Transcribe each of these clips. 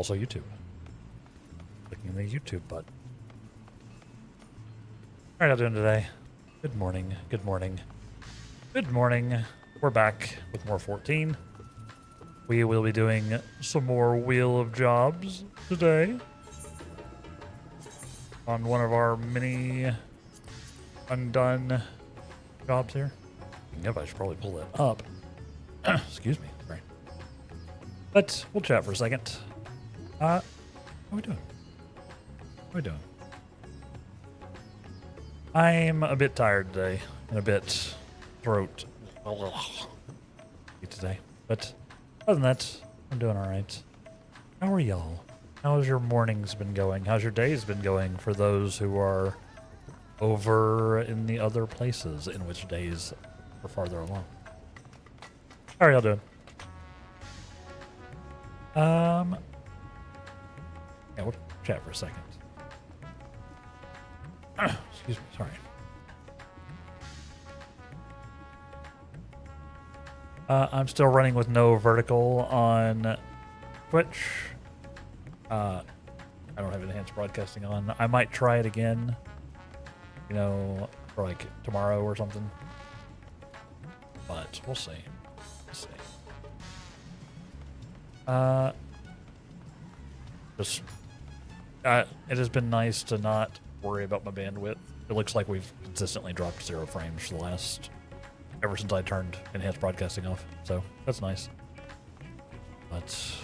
Also YouTube. Clicking the YouTube button. How are you doing today? Good morning, good morning, good morning. We're back with more 14. We will be doing some more Wheel of Jobs today. On one of our many undone jobs here. Yep, I should probably pull that up. Excuse me, sorry. But we'll chat for a second. How are we doing? How are we doing? I'm a bit tired today, and a bit throat today. But other than that, I'm doing alright. How are y'all? How's your mornings been going? How's your days been going for those who are over in the other places in which days are farther along? How are y'all doing? Yeah, we'll chat for a second. Excuse me, sorry. I'm still running with no vertical on Twitch. I don't have enhanced broadcasting on. I might try it again, you know, for like tomorrow or something. But we'll see. We'll see. It has been nice to not worry about my bandwidth. It looks like we've consistently dropped 0 frames for the last, ever since I turned enhanced broadcasting off. So that's nice. But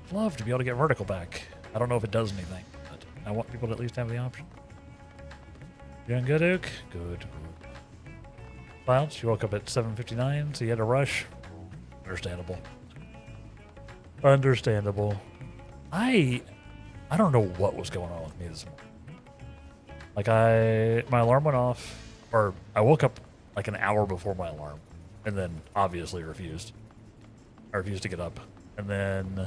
I'd love to be able to get vertical back. I don't know if it does anything, but I want people to at least have the option. Doing good, Duke? Good. Clouds, you woke up at 7:59, so you had a rush. Understandable. Understandable. I don't know what was going on with me this morning. Like my alarm went off, or I woke up like an hour before my alarm, and then obviously refused. I refused to get up, and then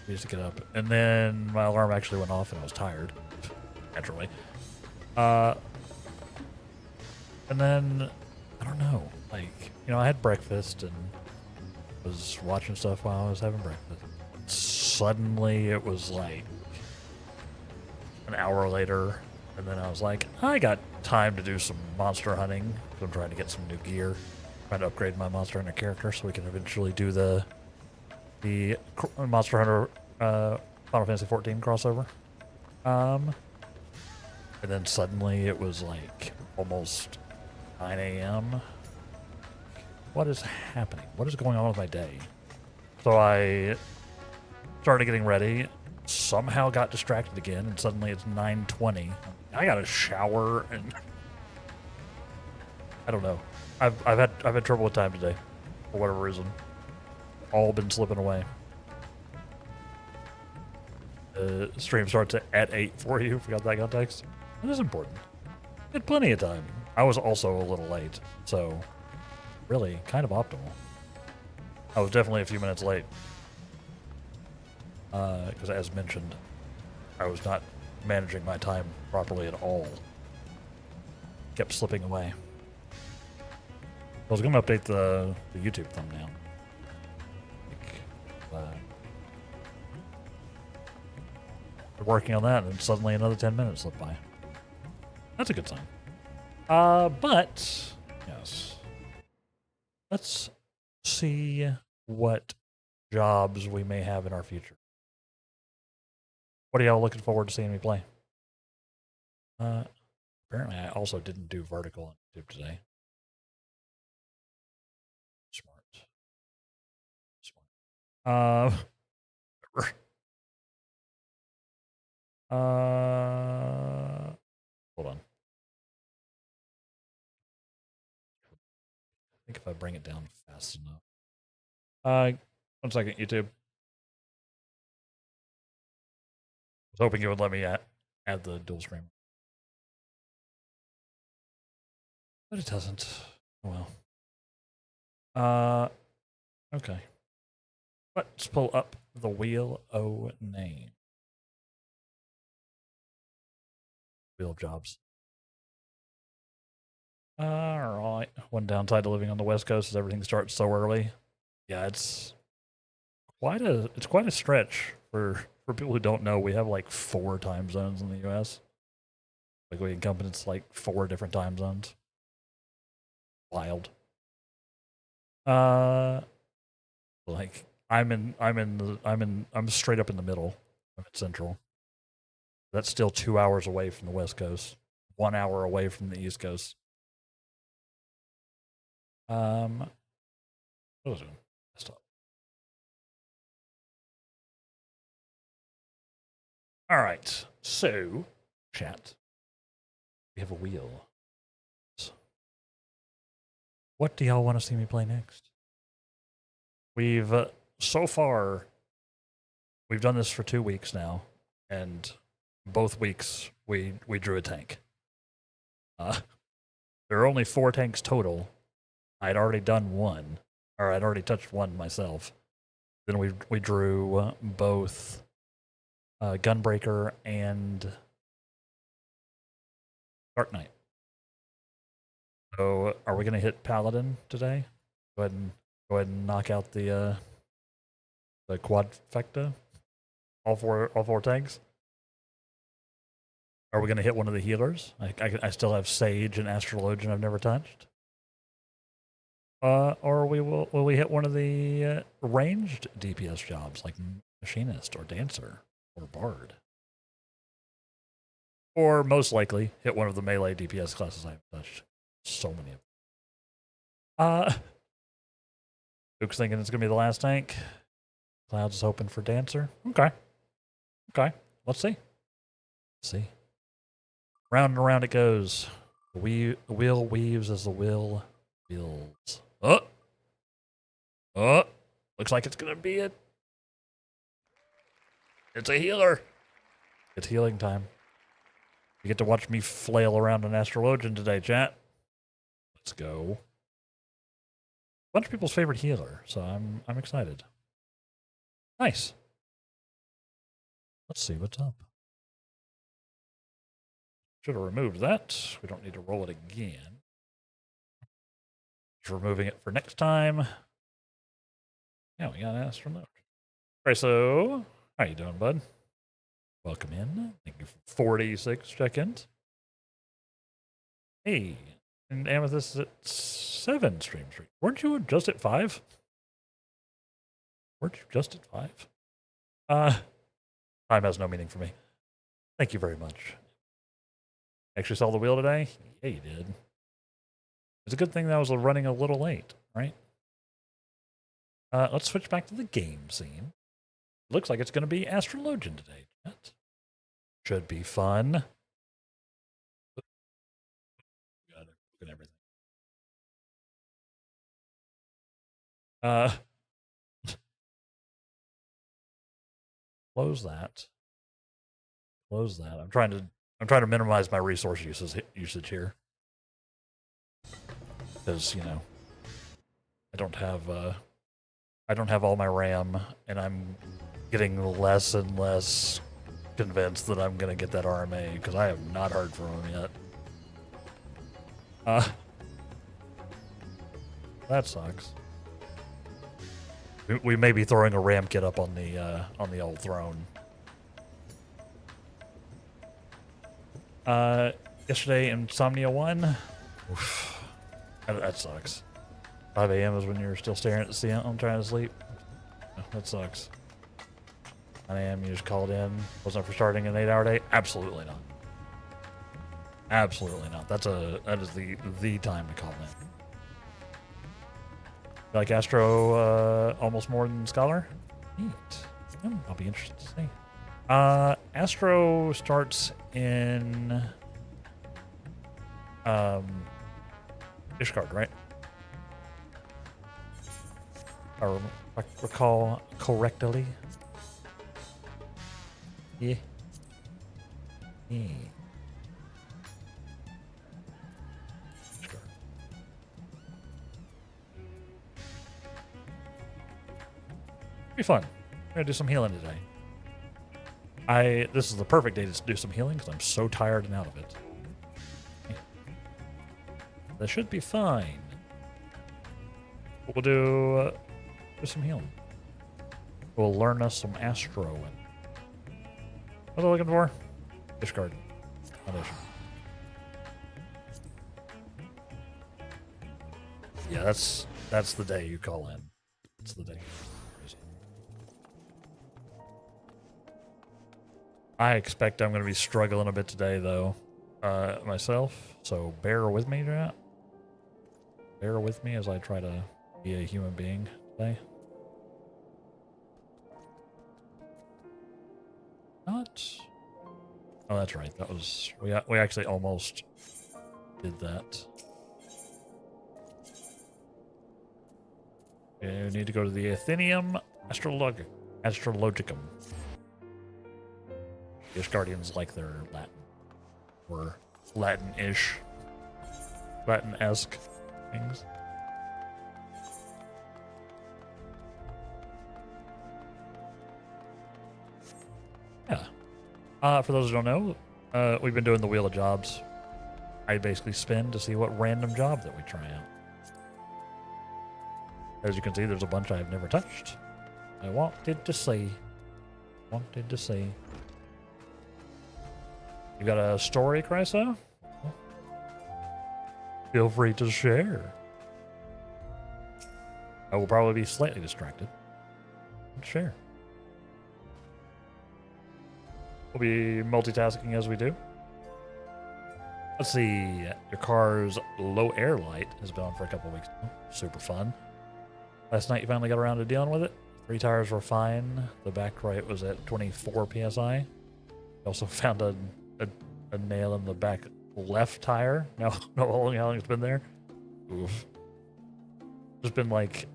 refused to get up, and then my alarm actually went off, and I was tired, naturally. And then I don't know, like, you know, I had breakfast and was watching stuff while I was having breakfast. Suddenly it was like an hour later, and then I was like, I got time to do some monster hunting. I'm trying to get some new gear, trying to upgrade my monster hunter character so we can eventually do the monster hunter Final Fantasy XIV crossover. And then suddenly it was like almost 9 a.m. What is happening? What is going on with my day? So I started getting ready, somehow got distracted again, and suddenly it's 9:20. I got a shower, and I don't know. I've had trouble with time today, for whatever reason. All been slipping away. The stream starts at 8 for you. Forgot that context. That is important. Had plenty of time. I was also a little late, so really kind of optimal. I was definitely a few minutes late. Because as mentioned, I was not managing my time properly at all. Kept slipping away. I was going to update the YouTube thumbnail. Working on that, and suddenly another 10 minutes slipped by. That's a good sign. But yes, let's see what jobs we may have in our future. What are y'all looking forward to seeing me play? Apparently I also didn't do vertical on YouTube today. Smart. Hold on. I think if I bring it down fast enough. 1 second, YouTube. I was hoping you would let me add the dual screen. But it doesn't. Oh well. Okay. Let's pull up the Wheel O name. Wheel of Jobs. Alright. one downside to living on the West Coast is everything starts so early. Yeah, it's quite a stretch for people who don't know. We have like 4 time zones in the U.S. Like we encompass like 4 different time zones. Wild. Like I'm straight up in the middle. I'm at Central. That's still 2 hours away from the West Coast. 1 hour away from the East Coast. What was it? Stop. All right. So, chat. We have a wheel. What do y'all want to see me play next? We've so far we've done this for 2 weeks now, and both weeks we drew a tank. There are only 4 tanks total. I'd already done 1, or I'd already touched 1 myself. Then we drew both Gunbreaker and Dark Knight. So, are we gonna hit Paladin today? Go ahead and knock out the quadfecta. All four tanks. Are we gonna hit one of the healers? I still have Sage and Astrologian I've never touched. Or will we hit one of the ranged DPS jobs like Machinist or Dancer or Bard? Or most likely hit one of the melee DPS classes I've touched. So many of them. Luke's thinking it's gonna be the last tank. Cloud's is hoping for Dancer. Okay. Let's see. Round and around it goes. The wheel weaves as the will wills. Looks like it's gonna be it. It's a healer. It's healing time. You get to watch me flail around an Astrologian today, chat. Let's go. Bunch of people's favorite healer, so I'm excited. Nice. Let's see what's up. Should have removed that. We don't need to roll it again. Just removing it for next time. Yeah, we got an astronaut. All right, so how you doing, bud? Welcome in. Thank you for 46 check-ins. Hey, and Amethyst is at 7 streams. Weren't you just at 5? Time has no meaning for me. Thank you very much. Actually saw the wheel today? Yeah, you did. It's a good thing that I was running a little late, right? Let's switch back to the game scene. Looks like it's going to be Astrologian today, chat. Should be fun. Got it. Look at everything. Close that. I'm trying to minimize my resource usage here. Because, you know, I don't have all my RAM, and I'm getting less and less convinced that I'm gonna get that RMA because I have not heard from him yet. That sucks. We may be throwing a RAM kit up on the old throne. Yesterday, Insomnia 1. Oof. That sucks. 5 a.m. is when you're still staring at the ceiling trying to sleep. That sucks. 9 a.m. you just called in. Wasn't for starting an 8-hour day? Absolutely not. Absolutely not. That is the time to call in. You like Astro almost more than Scholar? Neat. I'll be interested to see. Astro starts in Ishgard, right? If I recall correctly. Yeah. Be fun. I'm gonna do some healing today. This is the perfect day to do some healing because I'm so tired and out of it. They should be fine. We'll do some healing. We'll learn us some Astro. What are we looking for? Discard. Foundation. Yeah, that's the day you call in. That's the day. I expect I'm going to be struggling a bit today, though, myself. So bear with me, chat. Bear with me as I try to be a human being today. Not. Oh, that's right. That was we actually almost did that. We need to go to the Athenium Astrologicum. Yes, Guardians like their Latin, or Latin-ish, Latin-esque things. Yeah. For those who don't know, we've been doing the Wheel of Jobs. I basically spin to see what random job that we try out. As you can see, there's a bunch I've never touched. I wanted to see. You got a story, Chryso? Feel free to share. I will probably be slightly distracted. Share. We'll be multitasking as we do. Let's see. Your car's low air light has been on for a couple weeks now. Super fun. Last night you finally got around to dealing with it. 3 tires were fine. The back right was at 24 PSI. Also found a nail in the back left tire. Now, how long it's been there. Oof. Just been like,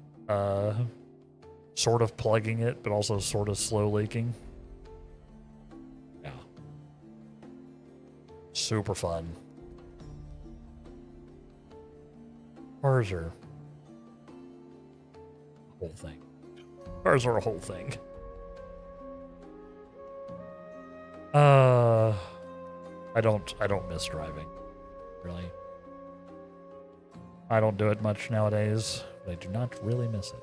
sort of plugging it, but also sort of slow leaking. Yeah. Super fun. Cars are a whole thing. Cars are a whole thing. I don't miss driving, really. I don't do it much nowadays, but I do not really miss it.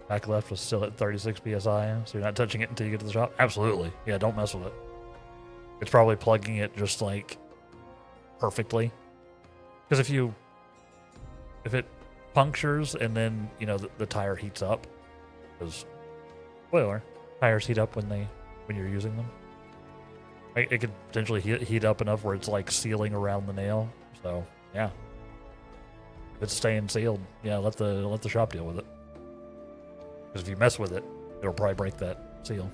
Back left was still at 36 PSI, so you're not touching it until you get to the shop? Absolutely. Yeah, don't mess with it. It's probably plugging it just like perfectly. Because if it punctures and then, you know, the tire heats up, because, spoiler, tires heat up when you're using them. It could potentially heat up enough where it's like sealing around the nail. So yeah, if it's staying sealed, yeah, let the shop deal with it. Because if you mess with it, it'll probably break that seal.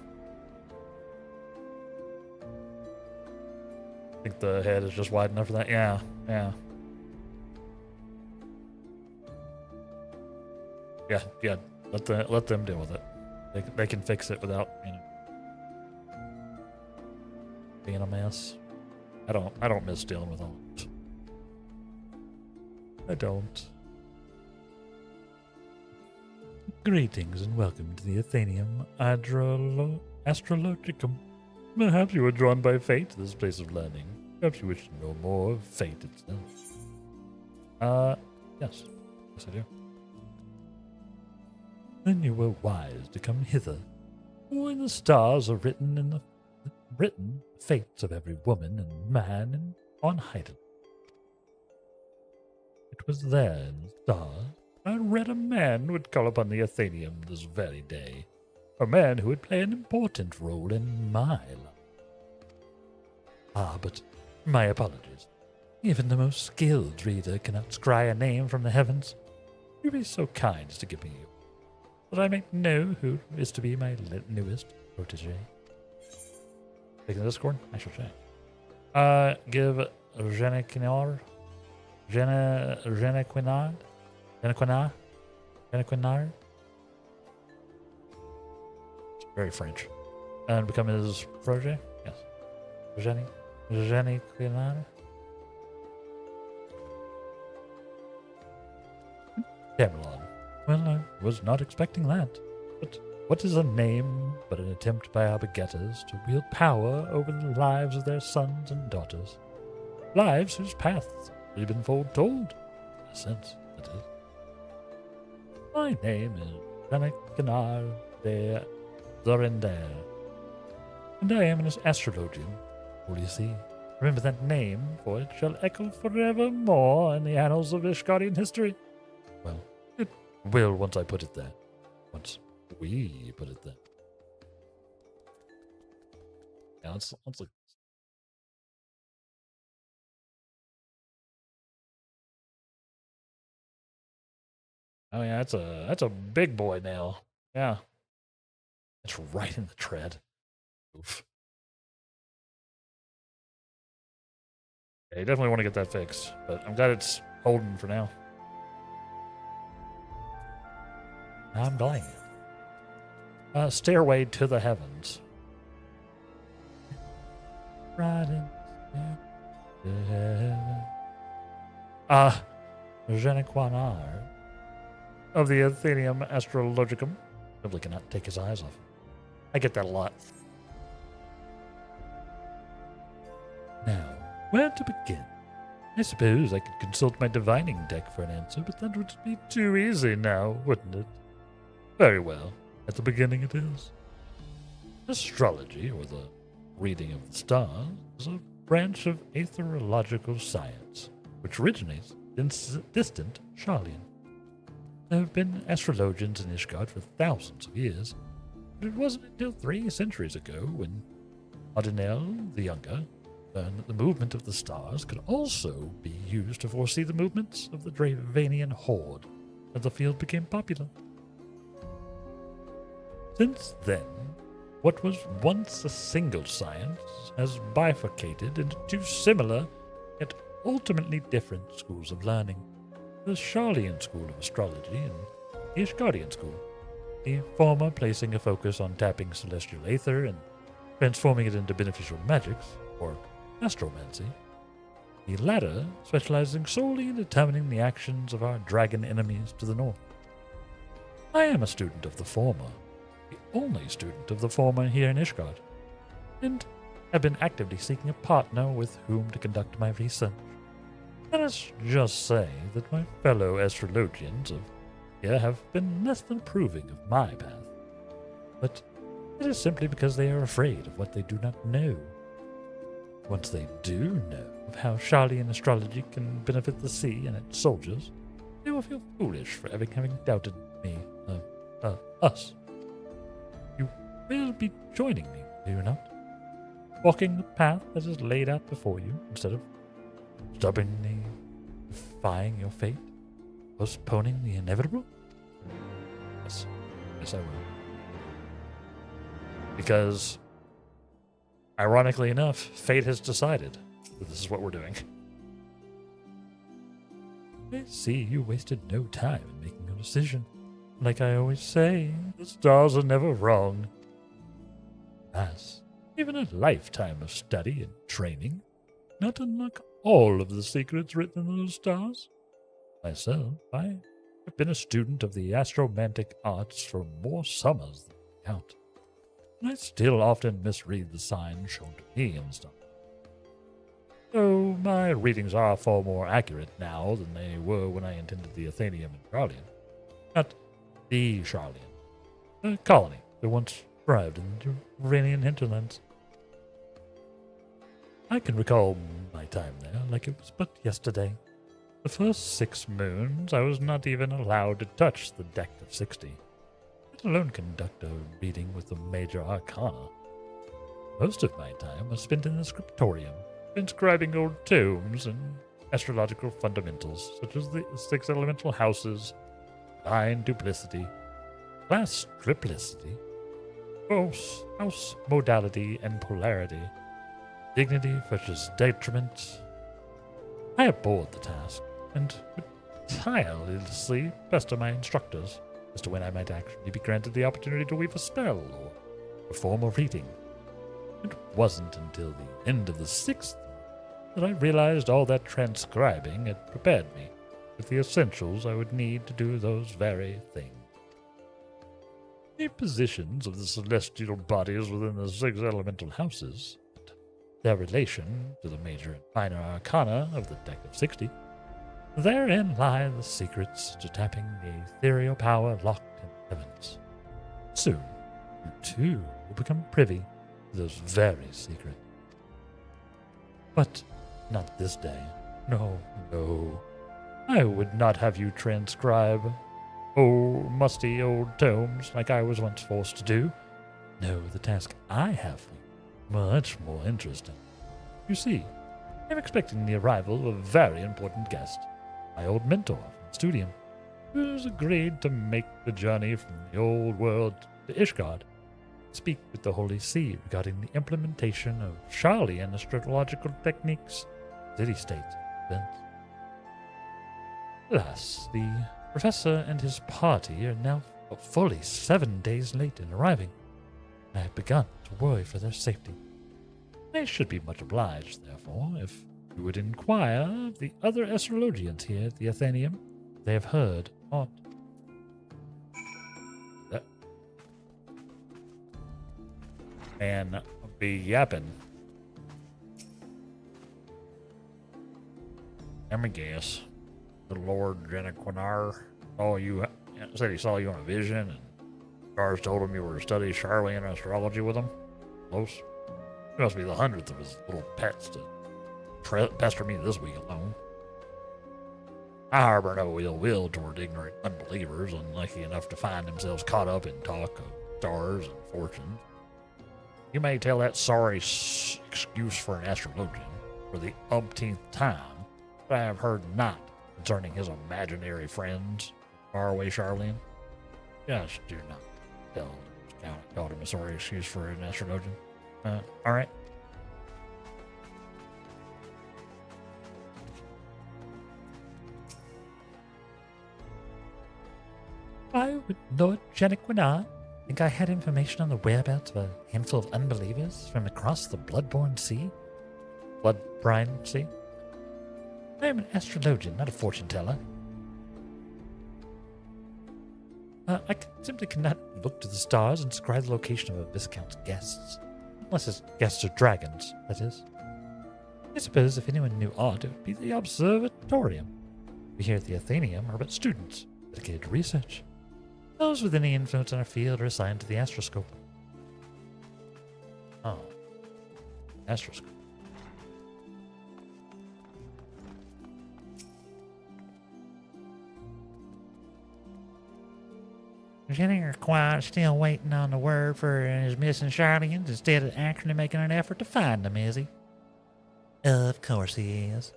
I think the head is just wide enough for that. Yeah, yeah. Yeah. Let them deal with it. They can fix it without, you know, being a mess. I don't miss dealing with all that. I don't. Greetings and welcome to the Athenium Astrologicum. Perhaps you were drawn by fate to this place of learning. Perhaps you wish to know more of fate itself. Yes. Yes, I do. Then you were wise to come hither. For in the stars are written fates of every woman and man and on Haydn. It was there in the stars I read a man would call upon the Athenium this very day. A man who would play an important role in my life. Ah, but my apologies. Even the most skilled reader cannot scry a name from the heavens. You be so kind as to give me yours, that I may know who is to be my newest protege. Taking the Discord? I shall check. Give Genequinard. It's very French. And become his protege? Yes. Genequinard. Camelon. Well, I was not expecting that. But what is a name but an attempt by our begetters to wield power over the lives of their sons and daughters? lives whose paths have already been foretold. In a sense, that is. My name is Janakanar de Zorender, and I am an astrologian. Will you see? Remember that name, for it shall echo forevermore in the annals of Ishgardian history. Well, it will once I put it there. Once we put it there. Yeah, let's look. Oh yeah, that's a big boy now. Yeah. It's right in the tread. Oof. Yeah, you definitely want to get that fixed, but I'm glad it's holding for now. I'm glad. Stairway to the Heavens. Right in the heaven. Genequanar of the Athenium Astrologicum. Simply cannot take his eyes off. I get that a lot. Now, where to begin? I suppose I could consult my divining deck for an answer, but that would be too easy now, wouldn't it? Very well. At the beginning it is. Astrology, or the reading of the stars, is a branch of aetherological science, which originates in distant Sharlayan. There have been astrologians in Ishgard for thousands of years, but it wasn't until 3 centuries ago when Adinel the Younger learned that the movement of the stars could also be used to foresee the movements of the Dravanian horde, that the field became popular. Since then, what was once a single science has bifurcated into 2 similar, yet ultimately different schools of learning. The Sharlayan school of astrology and the Ishgardian school, the former placing a focus on tapping celestial aether and transforming it into beneficial magics, or astromancy, the latter specializing solely in determining the actions of our dragon enemies to the north. I am a student of the former, the only student of the former here in Ishgard, and have been actively seeking a partner with whom to conduct my research. Let us just say that my fellow astrologians of here have been less than approving of my path, but it is simply because they are afraid of what they do not know. Once they do know of how Sharlayan astrology can benefit the sea and its soldiers, they will feel foolish for having doubted me, us. You will be joining me, do you not? Walking the path that is laid out before you, instead of stubbornly defying your fate, postponing the inevitable? Yes, I will. Because, ironically enough, fate has decided that this is what we're doing. I see you wasted no time in making a decision. Like I always say, the stars are never wrong. Alas, even a lifetime of study and training not unlock all of the secrets written in those stars. Myself, I have been a student of the astromantic arts for more summers than I count, and I still often misread the signs shown to me in the stars. Though my readings are far more accurate now than they were when I attended the Athenium in Sharlayan. Not the Sharlayan, a colony that once thrived in the Dravanian hinterlands. I can recall my time there like it was but yesterday. The first 6 moons, I was not even allowed to touch the deck of 60, let alone conduct a reading with the major arcana. Most of my time was spent in the scriptorium, inscribing old tomes and astrological fundamentals, such as the 6 elemental houses, divine duplicity, class triplicity, house modality and polarity, dignity versus detriment. I abhorred the task, and would tirelessly pester my instructors as to when I might actually be granted the opportunity to weave a spell or perform a reading. It wasn't until the end of the 6th that I realized all that transcribing had prepared me with the essentials I would need to do those very things. The positions of the celestial bodies within the 6 elemental houses, their relation to the major and minor arcana of the deck of 60. Therein lie the secrets to tapping the ethereal power locked in the heavens. Soon, you too will become privy to those very secrets. But not this day. No, no. I would not have you transcribe musty old tomes like I was once forced to do. No, the task I have for you, much more interesting. You see, I'm expecting the arrival of a very important guest, my old mentor from the studium, who has agreed to make the journey from the old world to Ishgard, speak with the Holy See regarding the implementation of Charlian astrological techniques, city-state events. Alas, the professor and his party are now fully 7 days late in arriving, and I have begun to worry for their safety. I should be much obliged, therefore, if you would inquire of the other astrologians here at the Athenaeum if they have heard aught. Man, be yapping. Let me guess. The Lord Jeniquinar said he saw you in a vision, and Charles told him you were to study Charlian astrology with him. Close. You must be the 100th of his little pets to pester me this week alone. I harbor no ill will toward ignorant unbelievers unlucky enough to find themselves caught up in talk of stars and fortunes. You may tell that sorry excuse for an astrologian for the umpteenth time, but I have heard not concerning his imaginary friends, faraway Charlian. Just do not tell him called him a sorry excuse for an astrologian. All right. I would Lord Jeniquinar think I had information on the whereabouts of a handful of unbelievers from across the Bloodborne Sea? Blood-brine Sea? I am an astrologian, not a fortune teller. I simply cannot look to the stars and describe the location of a Viscount's guests. Unless his guests are dragons, that is. I suppose if anyone knew aught, it would be the observatorium. We here at the Athenaeum are but students, dedicated to research. Those with any influence in our field are assigned to the astroscope. Oh. Astroscope. Jeniquinar still waiting on the word for his missing Charlians instead of actually making an effort to find them, is he? Of course he is.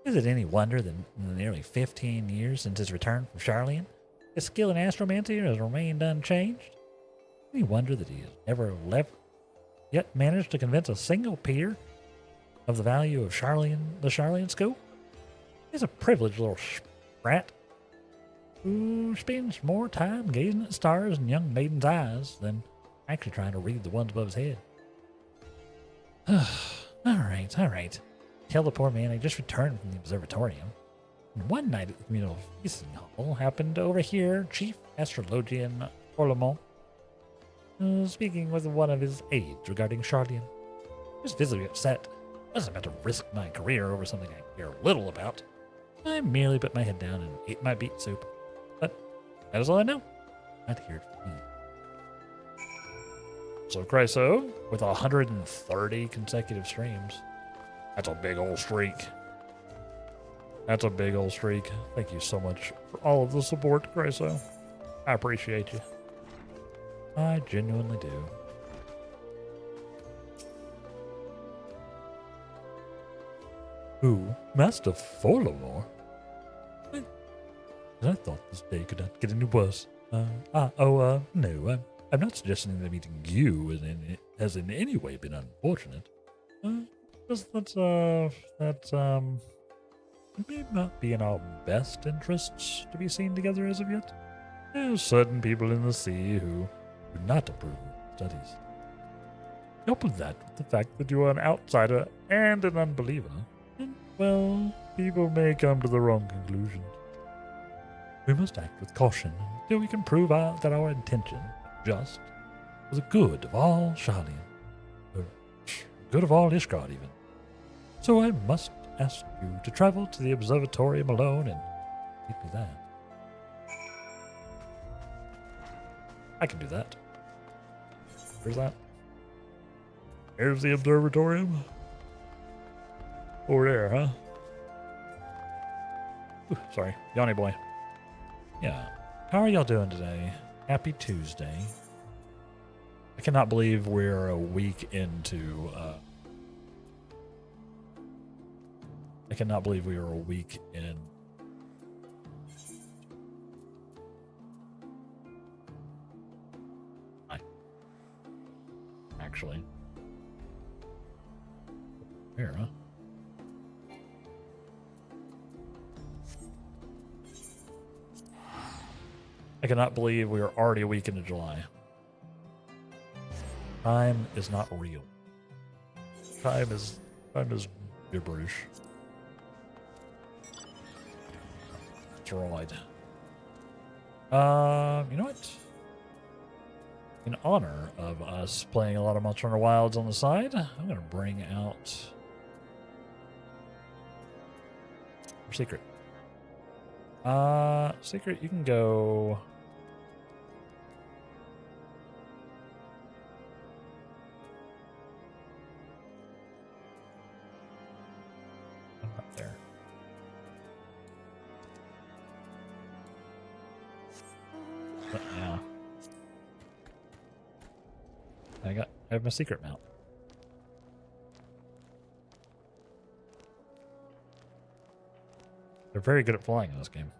Is it any wonder that in the nearly 15 years since his return from Charlian, his skill in astromancy has remained unchanged? Any wonder that he has never yet managed to convince a single peer of the value of the Charlian scope? He's a privileged little sprat who spends more time gazing at stars in young maidens' eyes than actually trying to read the ones above his head. All right. Tell the poor man I just returned from the observatorium, and one night at the communal feasting hall happened to overhear Chief Astrologian Orlemont speaking with one of his aides regarding Charlian. He was visibly upset. I wasn't about to risk my career over something I care little about. I merely put my head down and ate my beet soup. But that is all I know. Not here to eat. So Chryso, with 130 consecutive streams, that's a big old streak. That's a big old streak. Thank you so much for all of the support, Chryso. I appreciate you. I genuinely do. Who? Master Folomore? I thought this day could not get any worse. No, I'm not suggesting that meeting you has in any way been unfortunate. It may not be in our best interests to be seen together as of yet. There are certain people in the sea who do not approve of studies. Couple that with the fact that you are an outsider and an unbeliever, and, well, people may come to the wrong conclusions. We must act with caution until we can prove that our intention, just, for the good of all Charlian. good of all Ishgard even. So I must ask you to travel to the observatorium alone and keep me there. I can do that. Where's that? Here's the observatorium. Over there, huh? Ooh, sorry, Yanni boy. Yeah. How are y'all doing today? Happy Tuesday. I cannot believe we're a week into, I cannot believe we are a week in. Actually. Here, huh? I cannot believe we are already a week into July. Time is not real. Time is gibberish. That's right. You know what? In honor of us playing a lot of Monster Hunter Wilds on the side, I'm gonna bring out our Secret. Secret, you can go. Up there. But yeah. I have my secret mount. They're very good at flying in this game.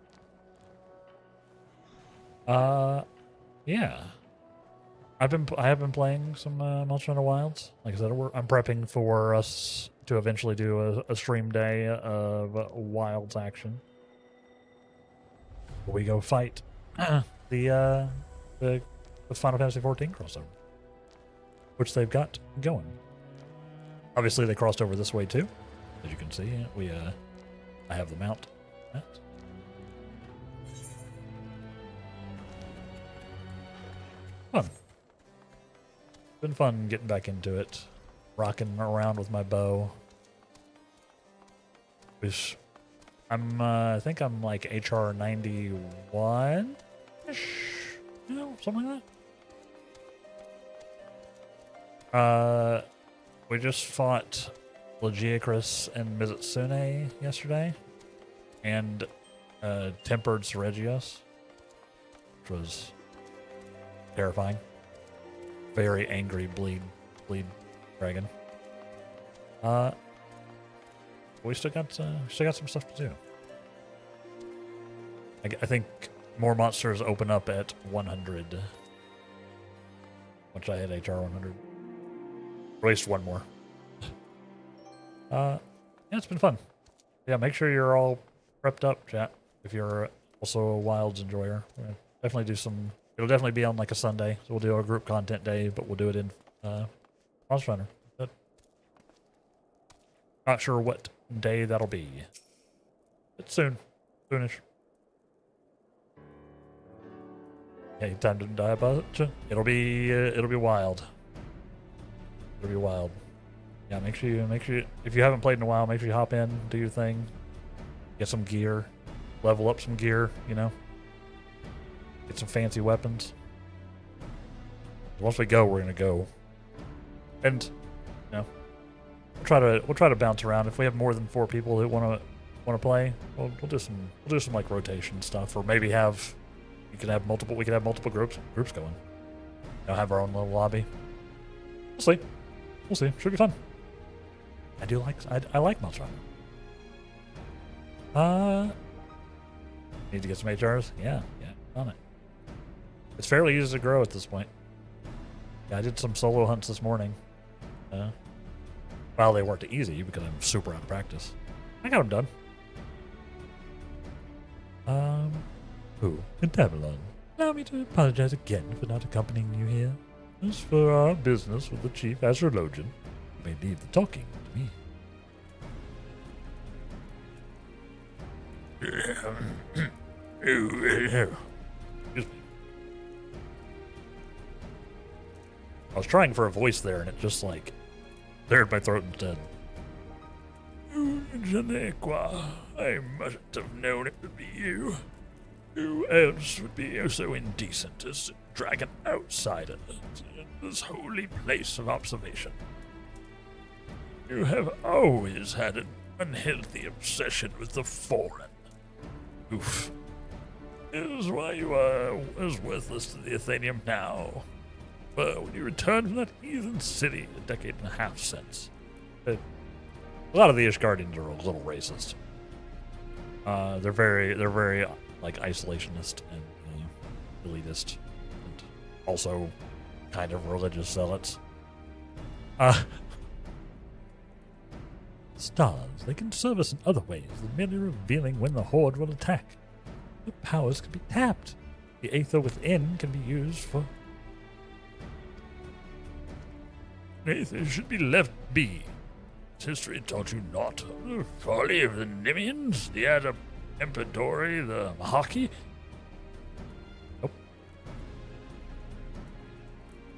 Yeah. I have been playing some Monster Hunter Wilds. Like I said, I'm prepping for us to eventually do a stream day of Wilds action. We go fight the Final Fantasy XIV crossover, which they've got going. Obviously, they crossed over this way too, as you can see. I have the mount. Fun. Been fun getting back into it, rocking around with my bow. Which I think I'm like HR 91-ish, you know, something like that. We just fought Legiacris and Mizitsune yesterday, and Tempered Seregios, which was terrifying. Very angry bleed dragon. We still got some stuff to do. I think more monsters open up at 100, which I had HR 100. At least one more. Yeah, it's been fun. Yeah, make sure you're all prepped up, chat. If you're also a Wilds enjoyer, we'll definitely do some. It'll definitely be on like a Sunday, so we'll do our group content day, but we'll do it in Monster Hunter. But not sure what day that'll be. But soonish. Hey, time to die about it. It'll be wild. It'll be wild. Yeah, make sure you, if you haven't played in a while, make sure you hop in, do your thing, get some gear, level up some gear, you know. Get some fancy weapons. Once we go, we're gonna go, and you know, we'll try to bounce around. If we have more than 4 people that want to play, we'll do some like rotation stuff, or maybe we could have multiple groups going. You know, have our own little lobby. We'll see. Should be fun. I like Monster Hunter. Need to get some HRs? Yeah, on it. It's fairly easy to grow at this point. Yeah, I did some solo hunts this morning. Well, they weren't easy because I'm super out of practice. I got them done. Contabalon, allow me to apologize again for not accompanying you here. As for our business with the chief astrologian, you may leave the talking to me. Excuse me. I was trying for a voice there, and it just like cleared my throat instead. Janequa, I mustn't have known it would be you. Who else would be so indecent as to drag an outsider into this holy place of observation? You have always had an unhealthy obsession with the foreign. Oof. Is why you are as worthless to the Athenium now. But when you returned from that heathen city a decade and a half since. A lot of the Ishgardians are a little racist. They're very like isolationist and elitist, and also kind of religious zealots. Stars, they can serve us in other ways than merely revealing when the Horde will attack. Their powers can be tapped. The Aether within can be used for... Aether should be left be. Has history taught you not of the folly of the Nimians, the Empedori, the Mahaki? Nope.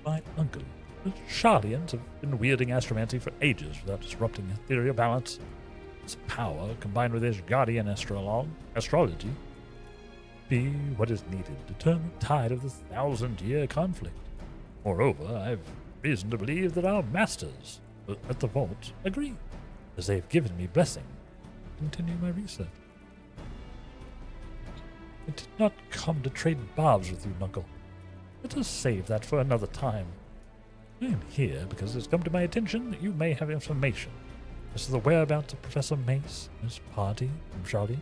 My uncle. The Sharlians have been wielding astromancy for ages without disrupting ethereal balance. This power, combined with Ishgardian astrology, be what is needed to turn the tide of the 1,000-year conflict. Moreover, I've reason to believe that our masters at the vault agree, as they have given me blessing to continue my research. I did not come to trade barbs with you, Knuckle. Let us save that for another time. I am here because it has come to my attention that you may have information as to the whereabouts of Professor Mace and his party from Charlie.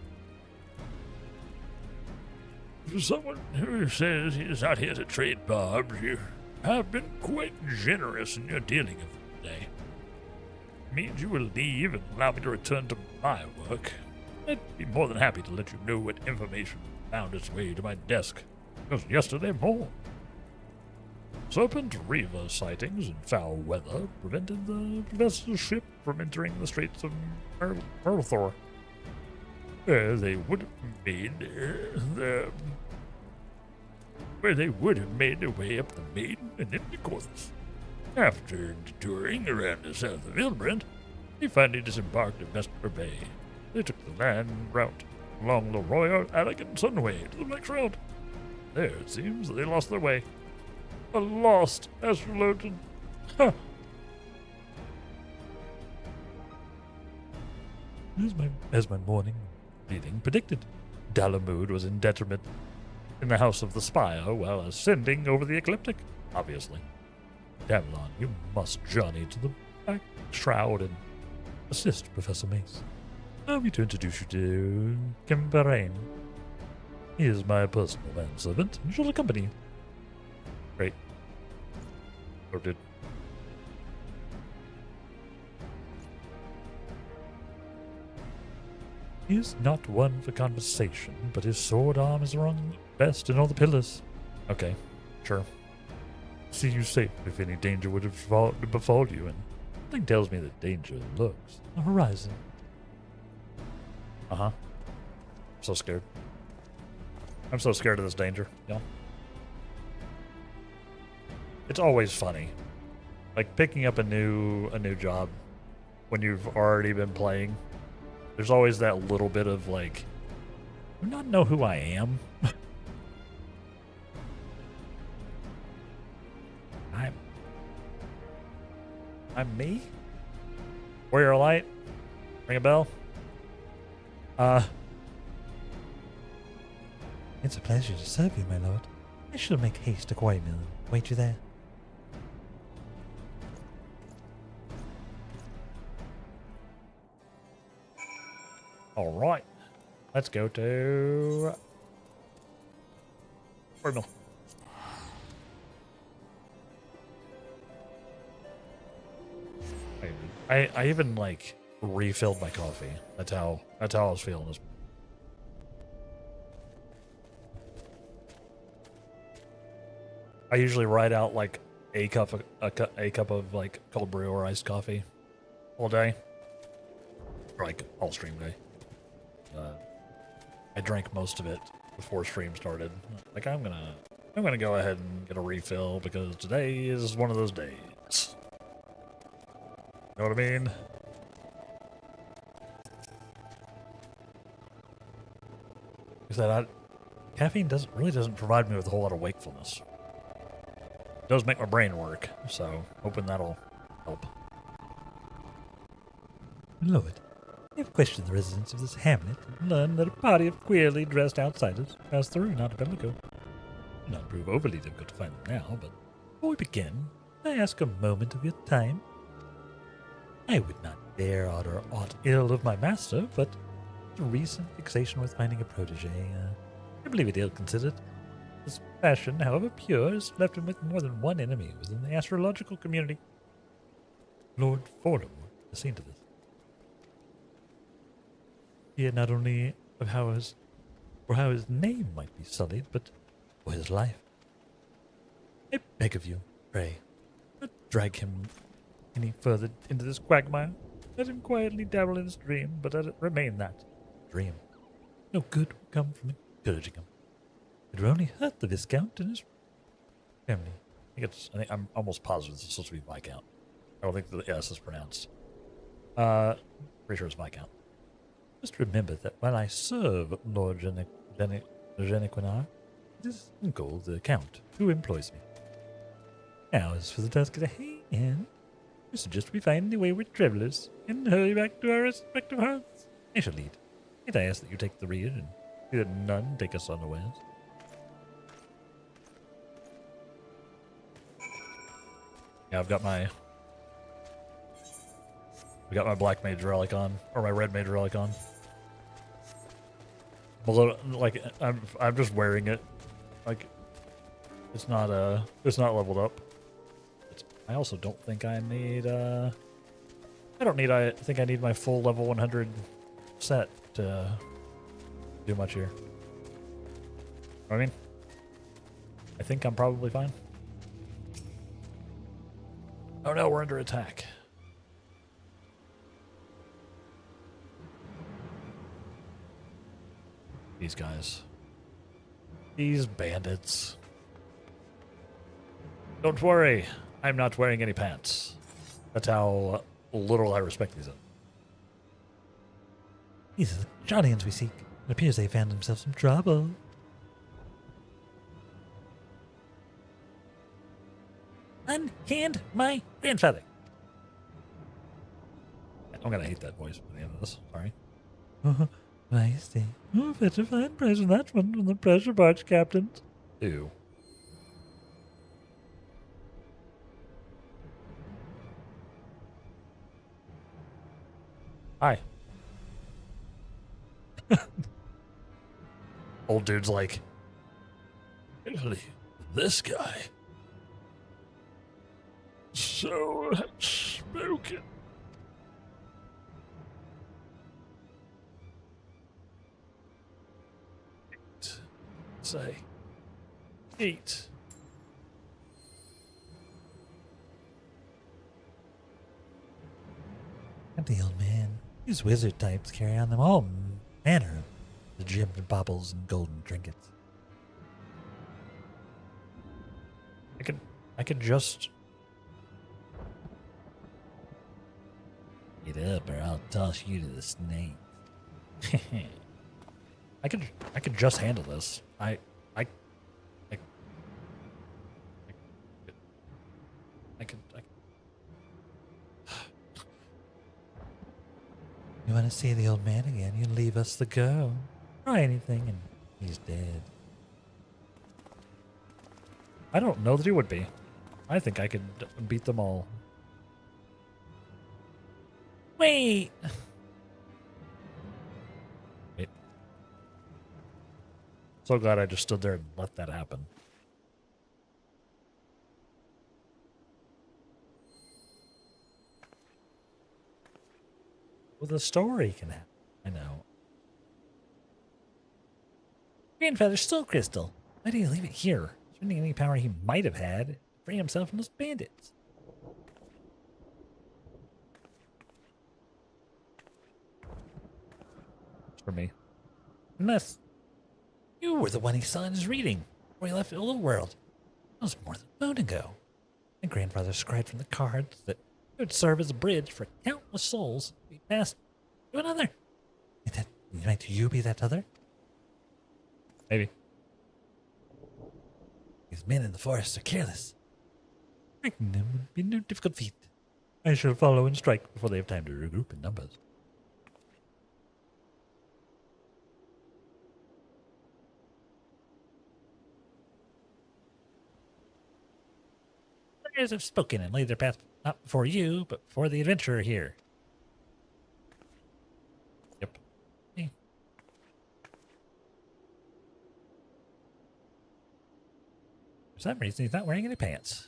For someone who says he is not here to trade barbs, you have been quite generous in your dealing of them today. It means you will leave and allow me to return to my work. I'd be more than happy to let you know what information found its way to my desk just yesterday morning. Serpent Reaver sightings in foul weather prevented the professor's ship from entering the Straits of Myrthor, where they would have made their way up the main and into Corthus. After detouring around the south of Ilbrand, they finally disembarked in Vesper Bay. They took the land route along the Royal Allegan Sunway to the next route. There, it seems, they lost their way. A lost astrologian. Huh. As my morning reading predicted, Dalamud was in detriment in the House of the Spire while ascending over the ecliptic, obviously. Davalon, you must journey to the back shroud and assist Professor Mace. Allow me to introduce you to Kimbarain. He is my personal manservant and shall accompany you. Great. Or did. He is not one for conversation, but his sword arm is among the best in all the pillars. Okay, sure. See you safe if any danger would have befall you, and something tells me that danger lurks on the horizon. I'm so scared. I'm so scared of this danger, yeah. It's always funny, like picking up a new job when you've already been playing. There's always that little bit of like, do not know who I am. I'm me. Warrior Light. Ring a bell. It's a pleasure to serve you, my lord. I shall make haste to Quarry Mill and wait you there. All right, let's go to Quarry Mill. I even like refilled my coffee. That's how I was feeling this. I usually write out like a cup of like cold brew or iced coffee all day, or like all stream day. I drank most of it before stream started. Like I'm gonna go ahead and get a refill because today is one of those days. Know what I mean? Is that caffeine doesn't provide me with a whole lot of wakefulness. It does make my brain work, so hoping that'll help. Lord, I have questioned the residents of this hamlet and learned that a party of queerly dressed outsiders passed through not a bit ago. It not prove overly difficult to find them now, but before we begin, may I ask a moment of your time? I would not dare utter aught ill of my master, but a recent fixation with finding a protege, I believe it ill-considered. His passion, however pure, has left him with more than one enemy within the astrological community. Lord Voldemort has seen to this. Fear not only of how his name might be sullied, but for his life. I beg of you, pray, not drag him any further into this quagmire. Let him quietly dabble in his dream, but let it remain that dream. No good will come from encouraging him. It will only hurt the Viscount and his family. I think I'm almost positive this is supposed to be Viscount. I don't think the S is pronounced. Pretty sure it's Viscount. Just remember that while I serve Lord Geniquinar, it is uncle, the Count, who employs me. Now, as for the task at hand, I suggest we find the wayward travelers and hurry back to our respective hearths. I shall lead. Yet I ask that you take the rear and let none take us unawares. Yeah, we got my black mage relic on, or my red mage relic on. Although, like, I'm just wearing it. Like, it's not leveled up. I also don't think I need I think I need my full level 100 set to do much here. I mean, I think I'm probably fine. Oh no, we're under attack. These guys. These bandits. Don't worry, I'm not wearing any pants. That's how little I respect these. These are the Johnnians we seek. It appears they found themselves some trouble. Unhand my grandfather. I'm gonna hate that voice by the end of this. Sorry. Majesty. Oh, fetch a fine price on that one from the pressure barge captains. Ew. Hi. Old dude's like, really, this guy. So spoken. Say, eat. And the old man. These wizard types carry on them all manner of gems and baubles and golden trinkets. I could just Get up or I'll toss you to the snake. I could just handle this. I could. You want to see the old man again? You leave us the girl. Try anything and he's dead. I don't know that he would be. I think I could beat them all. Wait! Wait. So glad I just stood there and let that happen. Well, the story can happen. I know. Grandfather's Soul Crystal. Why do you leave it here? Spending any power he might have had to free himself from those bandits. It's for me. Unless you were the one he saw in his reading before he left the little world. That was more than a moon ago. My grandfather scried from the cards that It would serve as a bridge for countless souls to be passed to another. Might you be that other? Maybe. These men in the forest are careless. Striking them would be no difficult feat. I shall follow and strike before they have time to regroup in numbers. Players have spoken and laid their path not before you, but before the adventurer here. Yep. Hey. For some reason, he's not wearing any pants.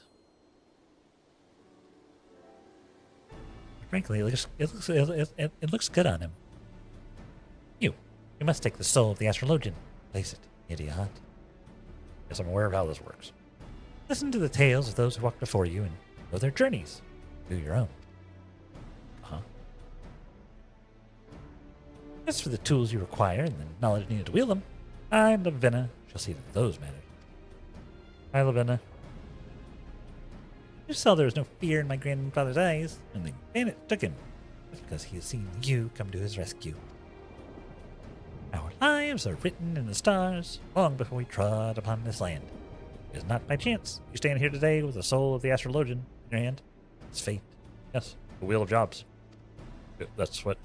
Frankly, it looks good on him. You must take the soul of the astrologian. Place it, idiot. Yes, I'm aware of how this works. Listen to the tales of those who walked before you and know their journeys. Do your own. As for the tools you require and the knowledge needed to wield them, I, Lavenna, shall see that those matter. Hi, Lavenna. You saw there was no fear in my grandfather's eyes, and the bandit took him. That's because he has seen you come to his rescue. Our lives are written in the stars long before we trod upon this land. It is not by chance you stand here today with the soul of the astrologian in your hand. It's fate. Yes, the Wheel of Jobs. That's what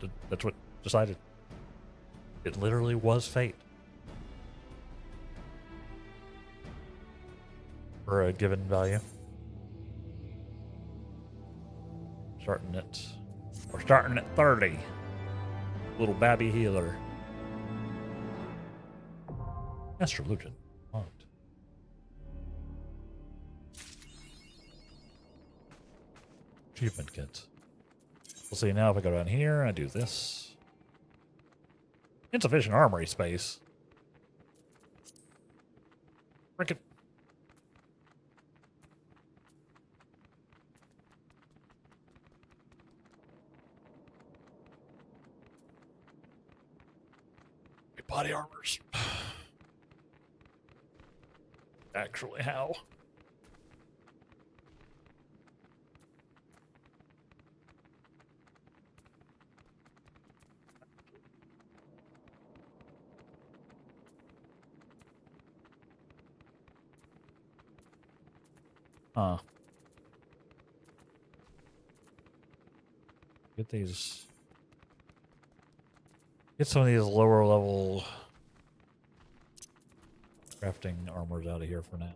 decided. It literally was fate. For a given value. We're starting at 30. Little babby healer. Astrologian. Locked. Achievement kit. We'll see now if I go down here and I do this. Insufficient armory space. Frickin'. Body armors. Actually, how? Get these. Get some of these lower level crafting armors out of here for now.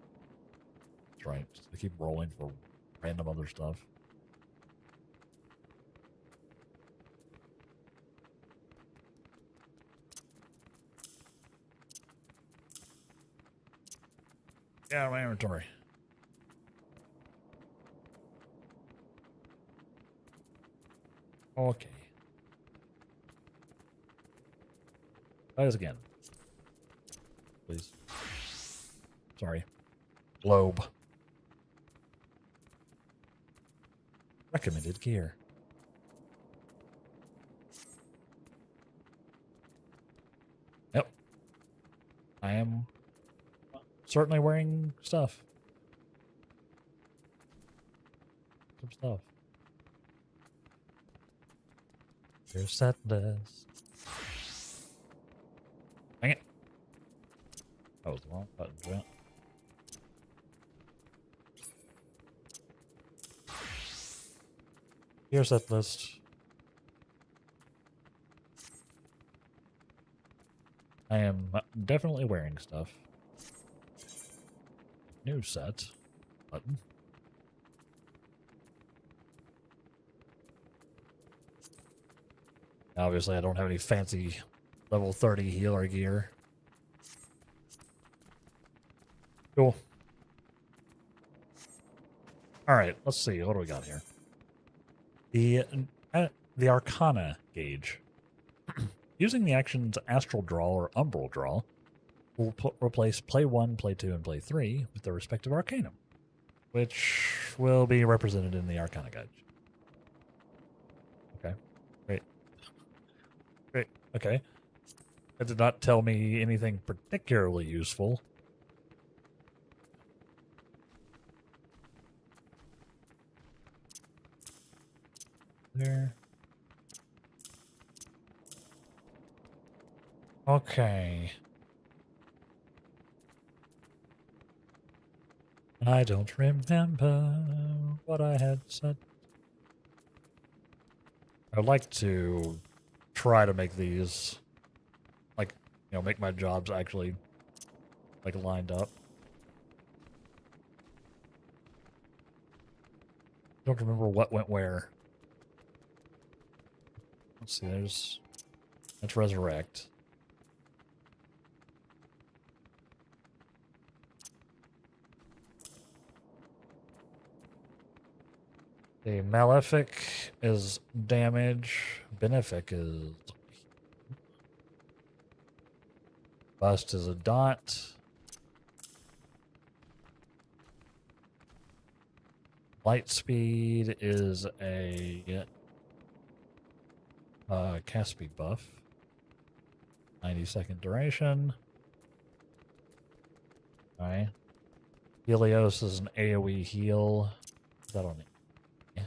That's right. Just to keep rolling for random other stuff. Yeah, my inventory. Okay. Try this again. Please. Sorry. Globe. Recommended gear. Yep. I am certainly wearing stuff. Some stuff. Here's set list. Dang it. That was the wrong button. Yeah. Here's that list. I am definitely wearing stuff. New set. Button. Obviously, I don't have any fancy level 30 healer gear. Cool. Alright, let's see. What do we got here? The Arcana gauge. Using the actions Astral Draw or Umbral Draw, we'll replace Play 1, Play 2, and Play 3 with their respective Arcanum, which will be represented in the Arcana gauge. Okay, great. Great, okay. That did not tell me anything particularly useful. there. Okay. I don't remember what I had said. I'd like to try to make these, like, you know, make my jobs actually, like, lined up. Don't remember what went where. Let's see, that's resurrect. The malefic is damage. Benefic is bust is a dot. Light speed is a cast speed buff. 90-second duration. Alright. Helios is an AoE heal. Is that on it? Yeah.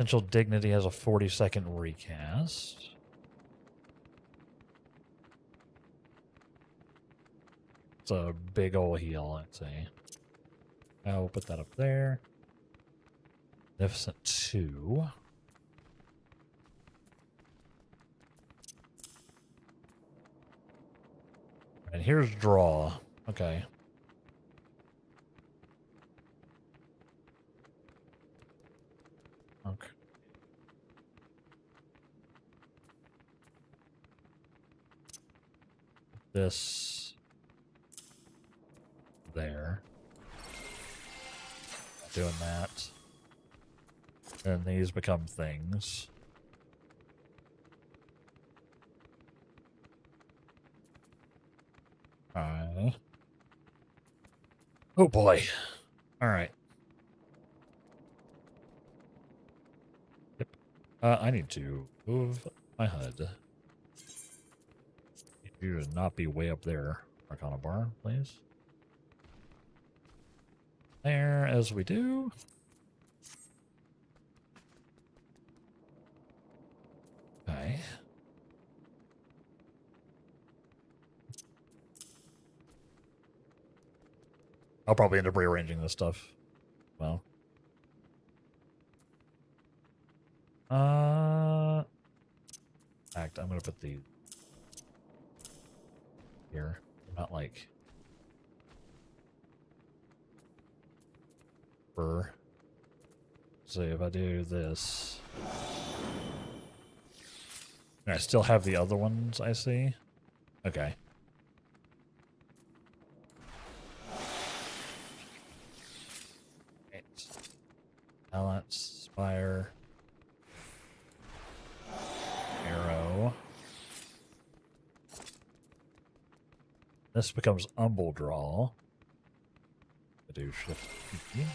Essential Dignity has a 40-second recast. It's a big ol' heal, I'd say. I'll put that up there. Magnificent 2. And here's draw. Okay. Okay. This there. Doing that. And these become things. Alright. Oh boy. Alright. Yep. I need to move my HUD. You should not be way up there, Arcana bar, please. There, as we do. Okay. I'll probably end up rearranging this stuff. Well. In fact, I'm gonna put these here. Not like fur. So if I do this, and I still have the other ones, I see. Okay. Right. Balance, spire, arrow. This becomes Umble Draw. I do shift P.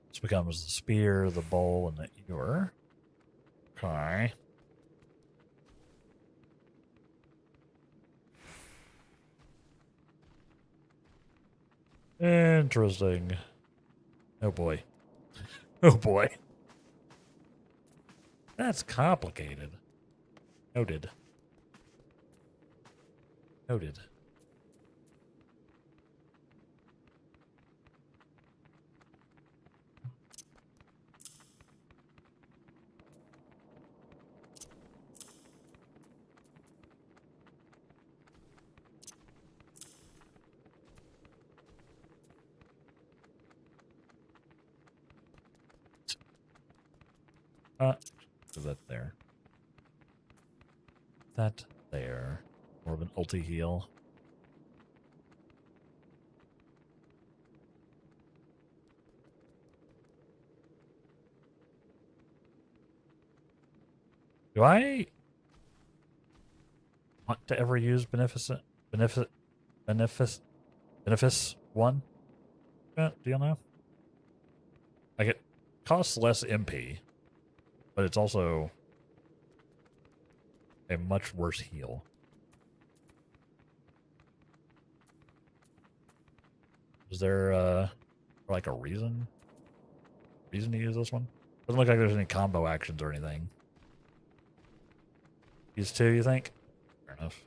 This becomes the spear, the bowl, and the ewer. Okay. Interesting. Oh boy. Oh boy. That's complicated. Noted. Noted. Is that there? That there. More of an ulti heal. Do I want to ever use beneficent Benefice 1? Do you know? Like, it costs less MP, but it's also a much worse heal. Is there, like, a reason to use this one? Doesn't look like there's any combo actions or anything. These two, you think? Fair enough.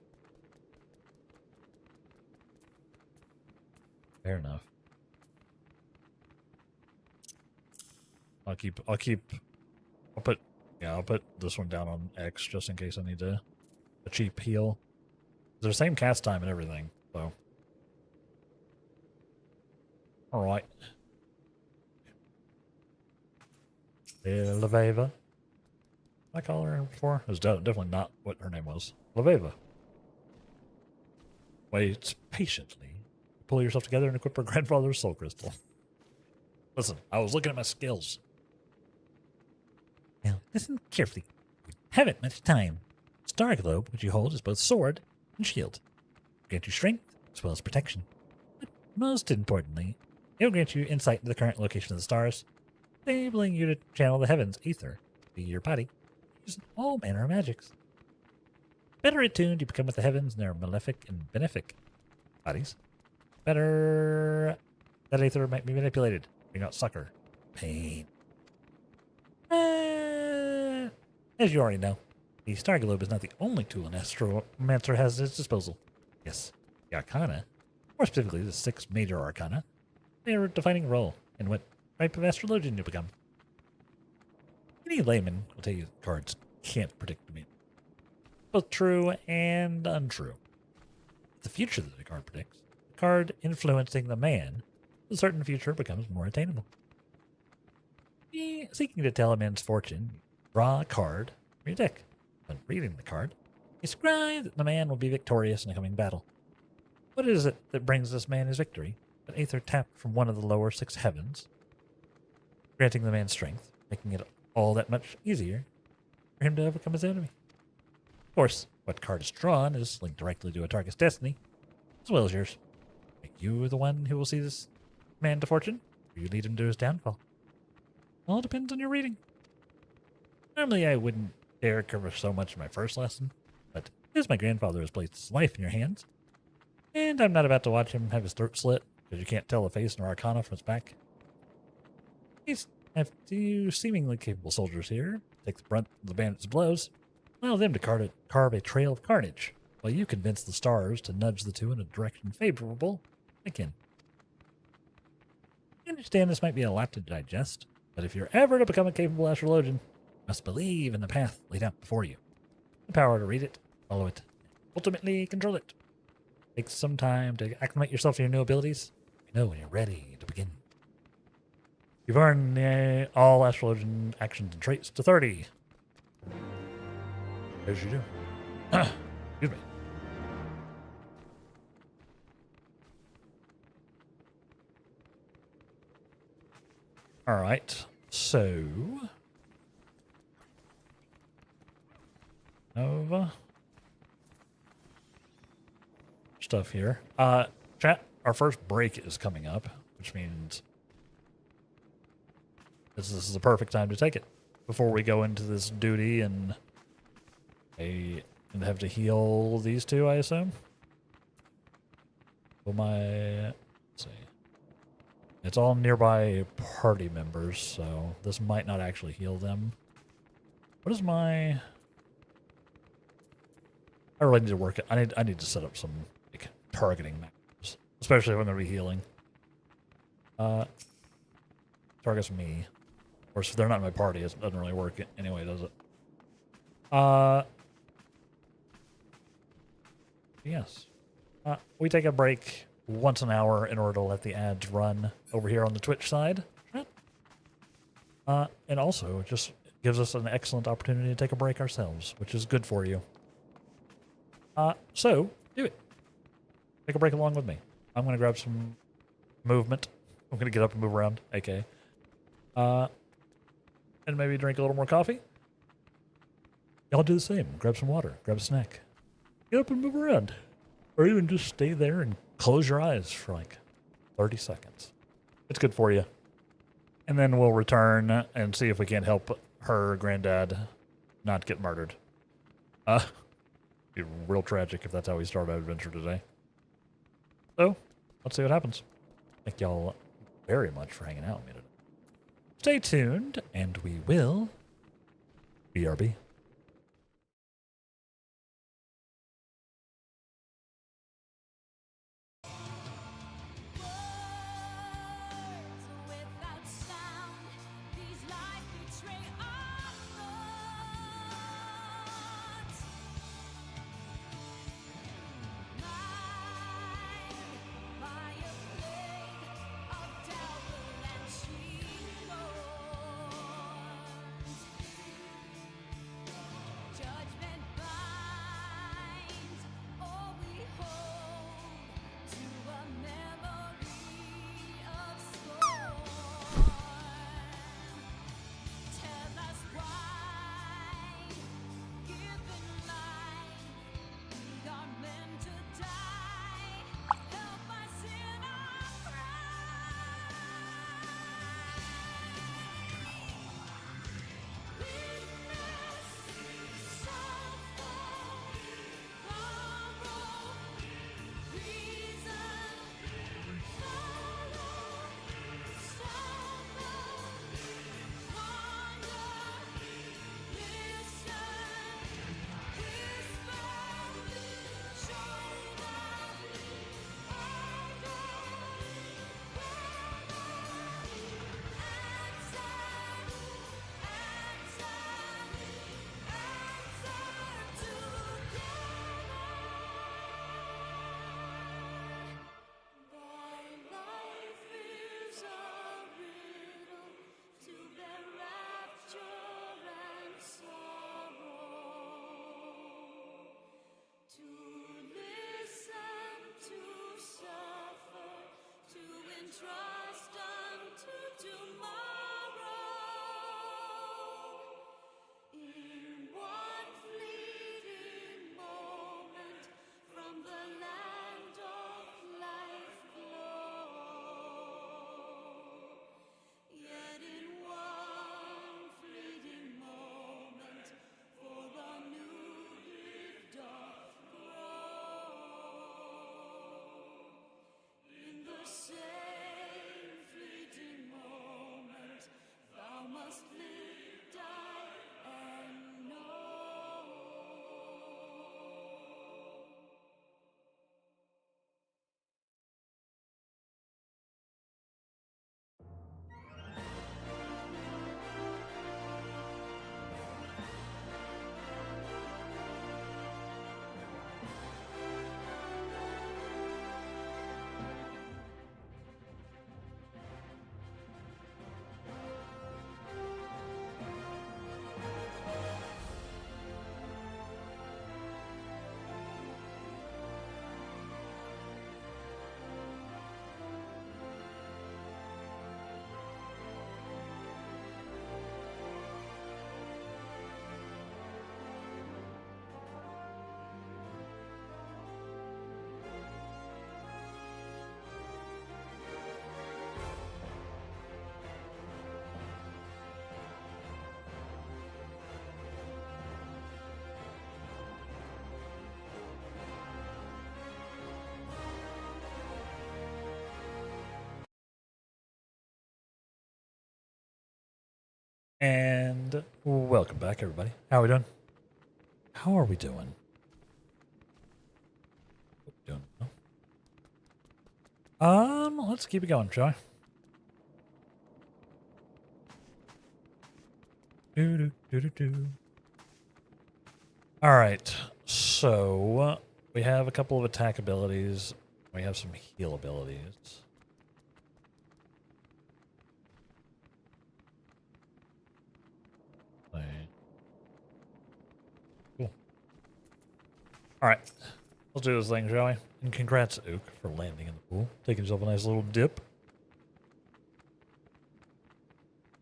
Fair enough. I'll put this one down on X just in case I need a cheap heal. They're the same cast time and everything, so. Alright. Leveva. I call her before? It was definitely not what her name was. Leveva. Wait patiently. Pull yourself together and equip her grandfather's soul crystal. Listen, I was looking at my skills. Now, listen carefully. You haven't much time. Star Globe, which you hold, is both sword and shield. Grant you strength as well as protection. But most importantly, it will grant you insight into the current location of the stars, enabling you to channel the heavens ether via your body, using all manner of magics. Better attuned you become with the heavens and their malefic and benefic bodies, better that ether might be manipulated. Bring out succor. Pain. As you already know, the Star Globe is not the only tool an astromancer has at its disposal. Yes, the Arcana, more specifically the 6 major Arcana, they are a defining role in what type of astrologian you become. Any layman will tell you that cards can't predict the meaning. Both true and untrue. The future that the card predicts, the card influencing the man, a certain future becomes more attainable. Seeking to tell a man's fortune, draw a card from your deck. When reading the card, you scry that the man will be victorious in a coming battle. What is it that brings this man his victory? An aether tapped from one of the lower 6 heavens, granting the man strength, making it all that much easier for him to overcome his enemy. Of course, what card is drawn is linked directly to a target's destiny, as well as yours. Are you the one who will see this man to fortune, or you lead him to his downfall? All depends on your reading. Normally I wouldn't dare cover so much in my first lesson, but as my grandfather has placed his life in your hands, and I'm not about to watch him have his throat slit, because you can't tell the face in Arcana from its back. These have 2 seemingly capable soldiers here. Take the brunt of the bandits' blows. Allow them to carve a trail of carnage, while you convince the stars to nudge the 2 in a direction favorable again. I understand this might be a lot to digest, but if you're ever to become a capable astrologian, you must believe in the path laid out before you. The power to read it, follow it, and ultimately control it. Take some time to acclimate yourself to your new abilities. You know when you're ready to begin. You've earned all astrologian actions and traits to 30. As you do. Excuse me. Alright, so Nova stuff here. Chat, our first break is coming up, which means this is the perfect time to take it before we go into this duty and have to heal these 2, I assume. Well, let's see. It's all nearby party members, so this might not actually heal them. What is my... I really need to work it. I need to set up some like targeting maps, especially if I'm going to be healing. Targets me. Of course, if they're not in my party, it doesn't really work anyway, does it? Yes. We take a break once an hour in order to let the ads run over here on the Twitch side. And also, it just gives us an excellent opportunity to take a break ourselves, which is good for you. So, do it. Take a break along with me. I'm going to grab some movement. I'm going to get up and move around, aka. And maybe drink a little more coffee. Y'all do the same. Grab some water. Grab a snack. Get up and move around. Or even just stay there and close your eyes for like 30 seconds. It's good for you. And then we'll return and see if we can't help her granddad not get murdered. It'd be real tragic if that's how we start our adventure today. So, let's see what happens. Thank y'all very much for hanging out with me today. Stay tuned, and we will BRB. Trust unto tomorrow. In one fleeting moment from the land of life glow. Yet in one fleeting moment for a new it doth grow. In the same must live, die, and know. And welcome back, everybody. How are we doing? How are we doing? Let's keep it going, shall we? All right, so we have a couple of attack abilities. We have some heal abilities. Cool. All right, let's do this thing, shall we? And congrats, Ook, for landing in the pool. Taking yourself a nice little dip.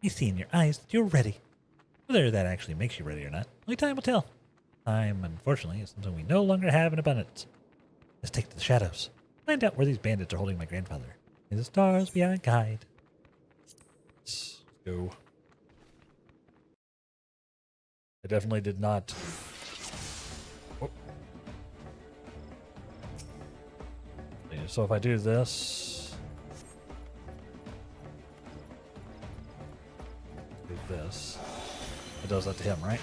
I see in your eyes that you're ready. Whether that actually makes you ready or not, only time will tell. Time, unfortunately, is something we no longer have in abundance. Let's take to the shadows. Find out where these bandits are holding my grandfather. May the stars be our guide. Let's go. I definitely did not. Oh. Yeah, so if I do this, do this, it does that to him, right?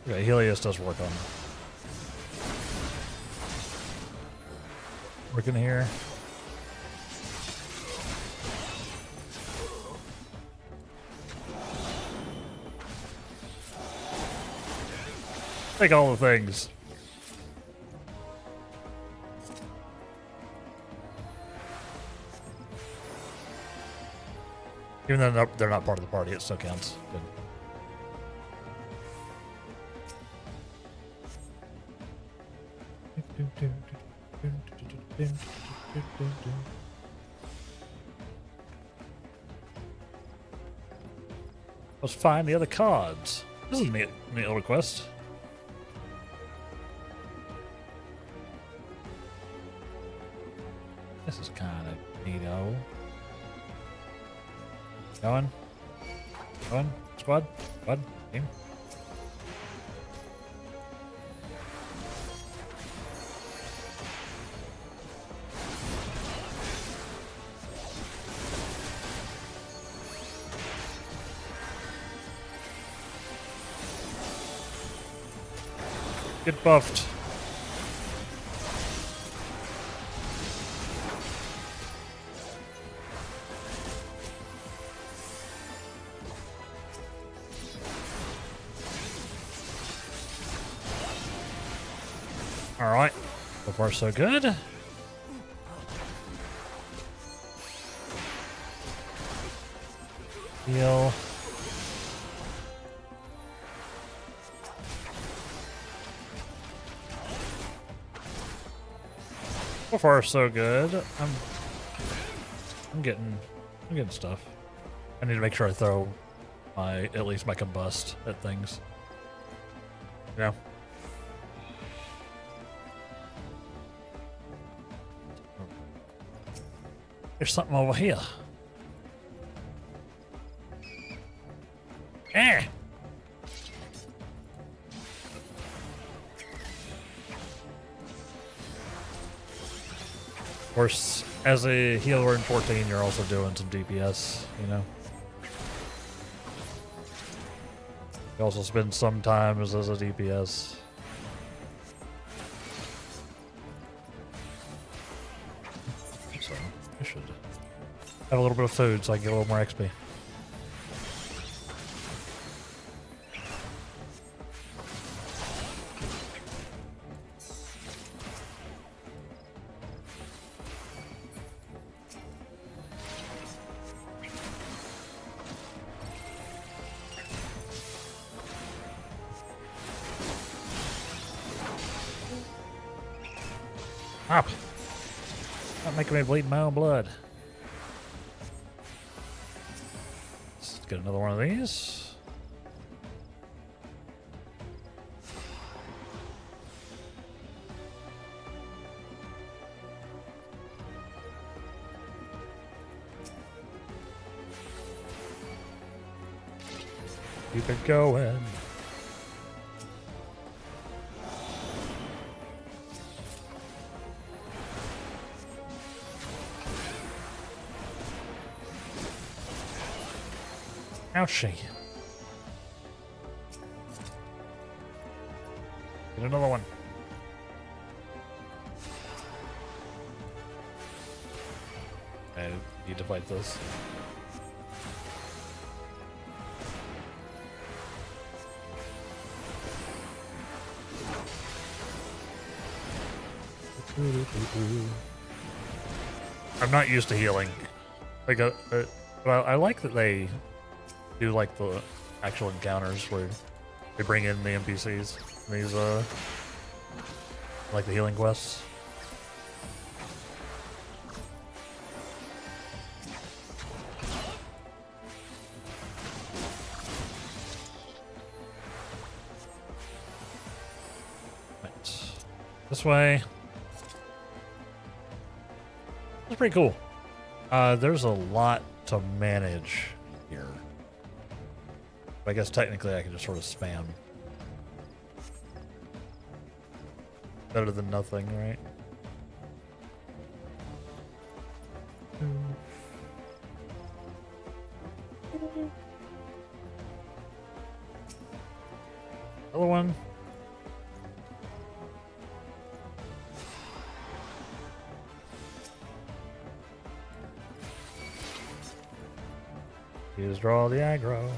Okay, Helios does work on working here. Take all the things. Even though they're not part of the party, it still counts. Good. Let's find the other cards. This is a neat little quest. This is kind of neato. Going. Squad. Team. Get buffed. All right. So far, so good. Heal. So far, so good. I'm getting stuff. I need to make sure I throw at least my combust at things. Yeah. There's something over here. Eh. Of course, as a healer in 14, you're also doing some DPS, you know. You also spend some time as a DPS. So, I should have a little bit of food so I can get a little more XP. Stop! Not making me bleed my own blood. Let's get another one of these. Keep it going. How's she? Get another one. I need to fight this. I'm not used to healing. Like, but I like that they do like the actual encounters where they bring in the NPCs. These Like the healing quests. Right. This way. That's pretty cool. There's a lot to manage here. I guess technically I can just sort of spam. Better than nothing, right? Other one. Use draw the aggro.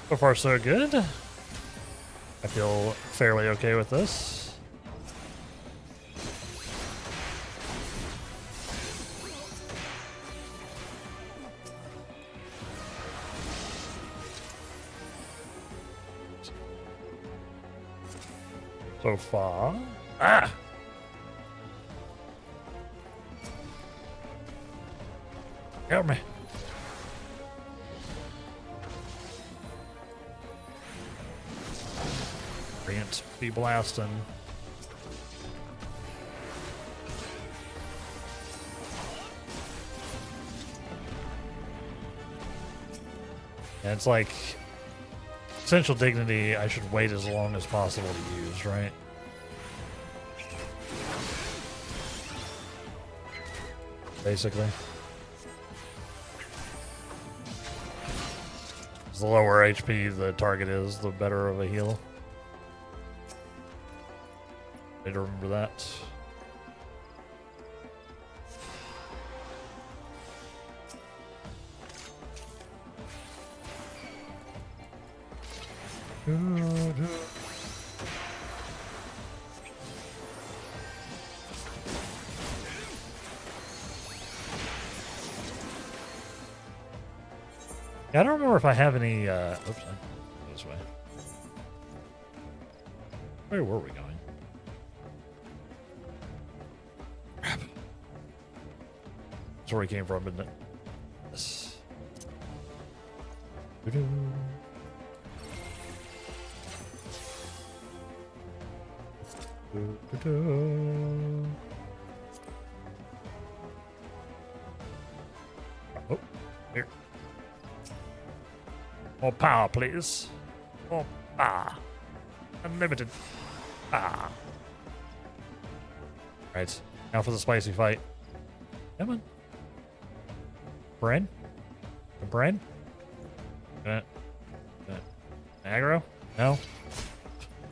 So far, so good. I feel fairly okay with this. So far. Ah! Help me. Be blasting. And it's like essential dignity I should wait as long as possible to use, right? Basically. The lower HP the target is, the better of a heal. Need to remember that. Yeah, I don't remember if I have any. Oops, I go this way. Where were we going? Crap. That's where we came from, isn't it? Yes. Oh, here. More power, please. More power. Unlimited power. Right. Now for the spicy fight. Come on. Brain? The brain? Aggro? No?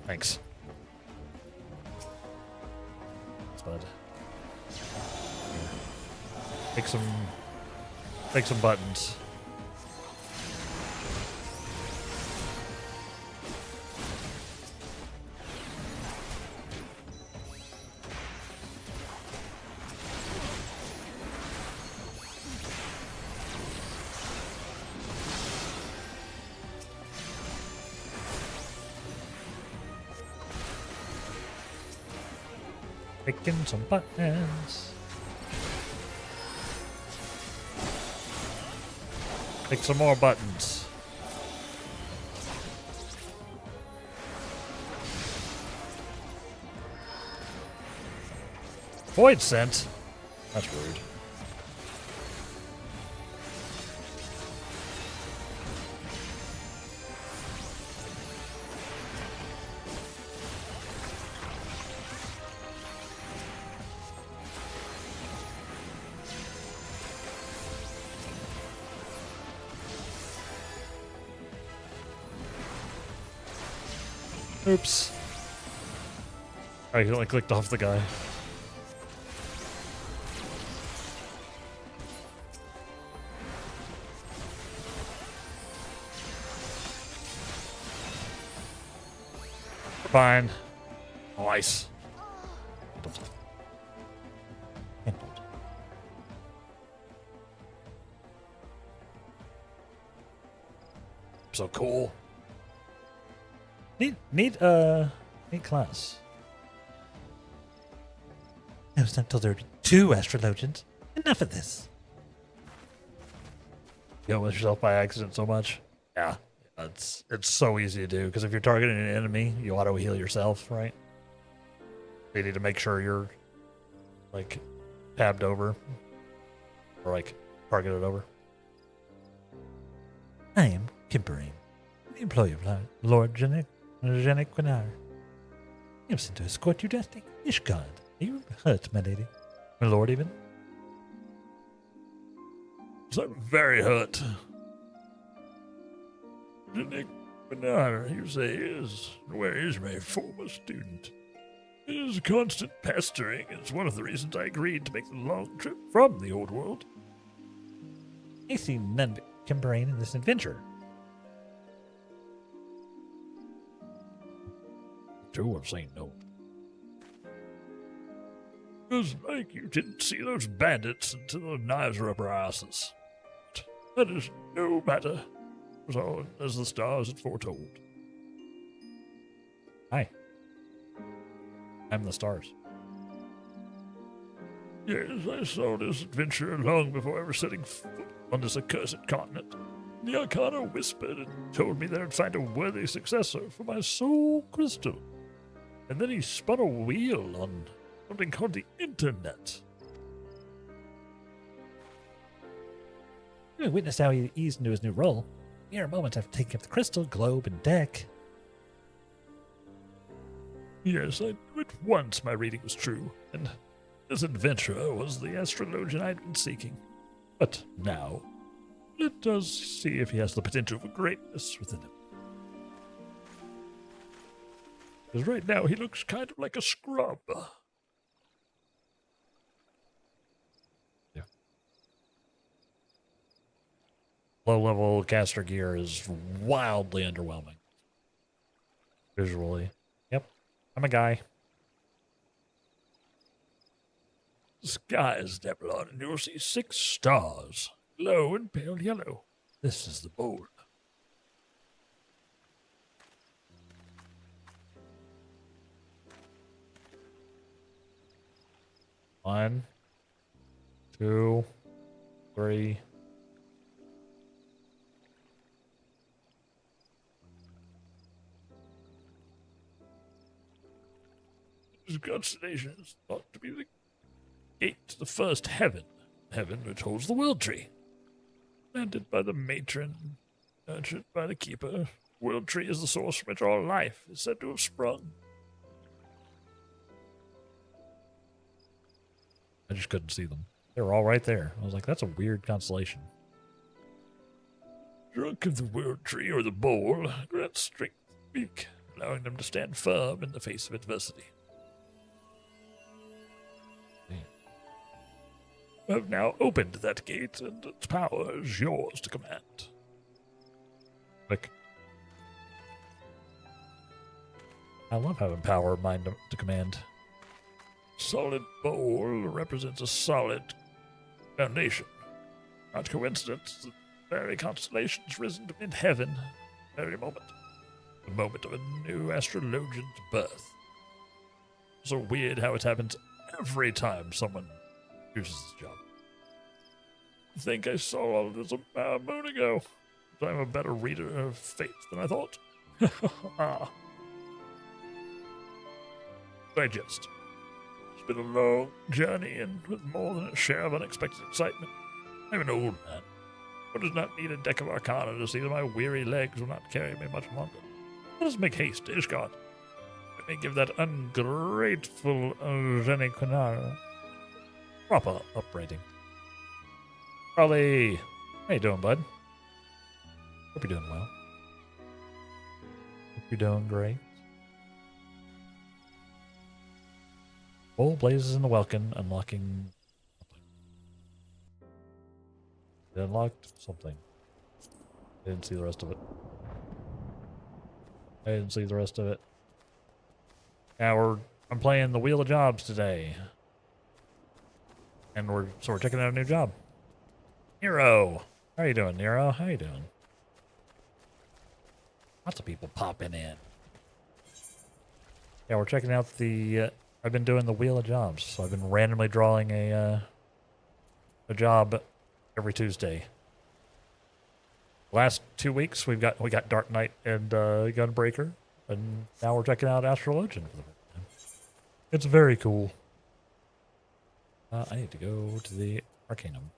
Thanks. Bud. Take some buttons. Picking some buttons. Pick some more buttons. Void Scent? That's rude. Oops. I accidentally clicked off the guy. Fine. Nice. So cool. Neat class. I was not told there were 2 astrologians. Enough of this. You almost yourself by accident so much. Yeah. It's so easy to do because if you're targeting an enemy, you auto heal yourself, right? You need to make sure you're like tabbed over or like targeted over. I am Kimperine, the employee of Lord Genequinar. I am sent to escort you to Ishgard. Are you hurt, my lady? My lord, even? So I'm very hurt. Genequinar, you say, is where is my former student? His constant pestering is one of the reasons I agreed to make the long trip from the old world. I see none but Kimperine in this adventure. True, I'm saying no. It was like you didn't see those bandits until the knives were up our asses. But that is no matter. It was all as the stars had foretold. Hi. I'm the stars. Yes, I saw this adventure long before ever setting foot on this accursed continent. The Arcana whispered and told me that I'd find a worthy successor for my soul crystal. And then he spun a wheel on something called the Internet. You witnessed how he eased into his new role. Mere moments after taking up the crystal, globe, and deck. Yes, I knew at once my reading was true, and this adventurer was the astrologian I'd been seeking. But now, let us see if he has the potential for greatness within him. Because right now he looks kind of like a scrub. Yeah. Low-level caster gear is wildly underwhelming. Visually. Yep. I'm a guy. The sky is step on and you'll see 6 stars, glow and pale yellow. This is the bowl. One, 2, 3. This constellation is thought to be the gate to the first heaven, heaven which holds the world tree. Planted by the matron, nurtured by the keeper, world tree is the source from which all life is said to have sprung. I just couldn't see them. They were all right there. I was like, that's a weird constellation. Drunk of the world tree or the bowl grants strength to weak, allowing them to stand firm in the face of adversity. I have now opened that gate, and its power is yours to command. Click. I love having power of mind to command. Solid bowl represents a solid foundation. Not coincidence, the very constellations risen to mid-heaven very moment. The moment of a new astrologian's birth. So weird how it happens every time someone uses this job. I think I saw all of this a moon ago. But I'm a better reader of fate than I thought. Digest. It's been a long journey and with more than a share of unexpected excitement. I'm an old man. One does not need a deck of Arcana to see that my weary legs will not carry me much longer. Let us make haste to Ishgard. Let me give that ungrateful Genequinar proper upbraiding. Raleigh, how you doing, bud? Hope you're doing well. Hope you're doing great. Bull blazes in the welkin, unlocking. It unlocked something. I didn't see the rest of it. Yeah, I'm playing the Wheel of Jobs today. And we're checking out a new job. Nero! How you doing, Nero? How you doing? Lots of people popping in. Yeah, we're checking out the I've been doing the Wheel of Jobs, so I've been randomly drawing a job every Tuesday. Last 2 weeks we got Dark Knight and Gunbreaker, and now we're checking out Astrologian for the first time. It's very cool. I need to go to the Arcanum.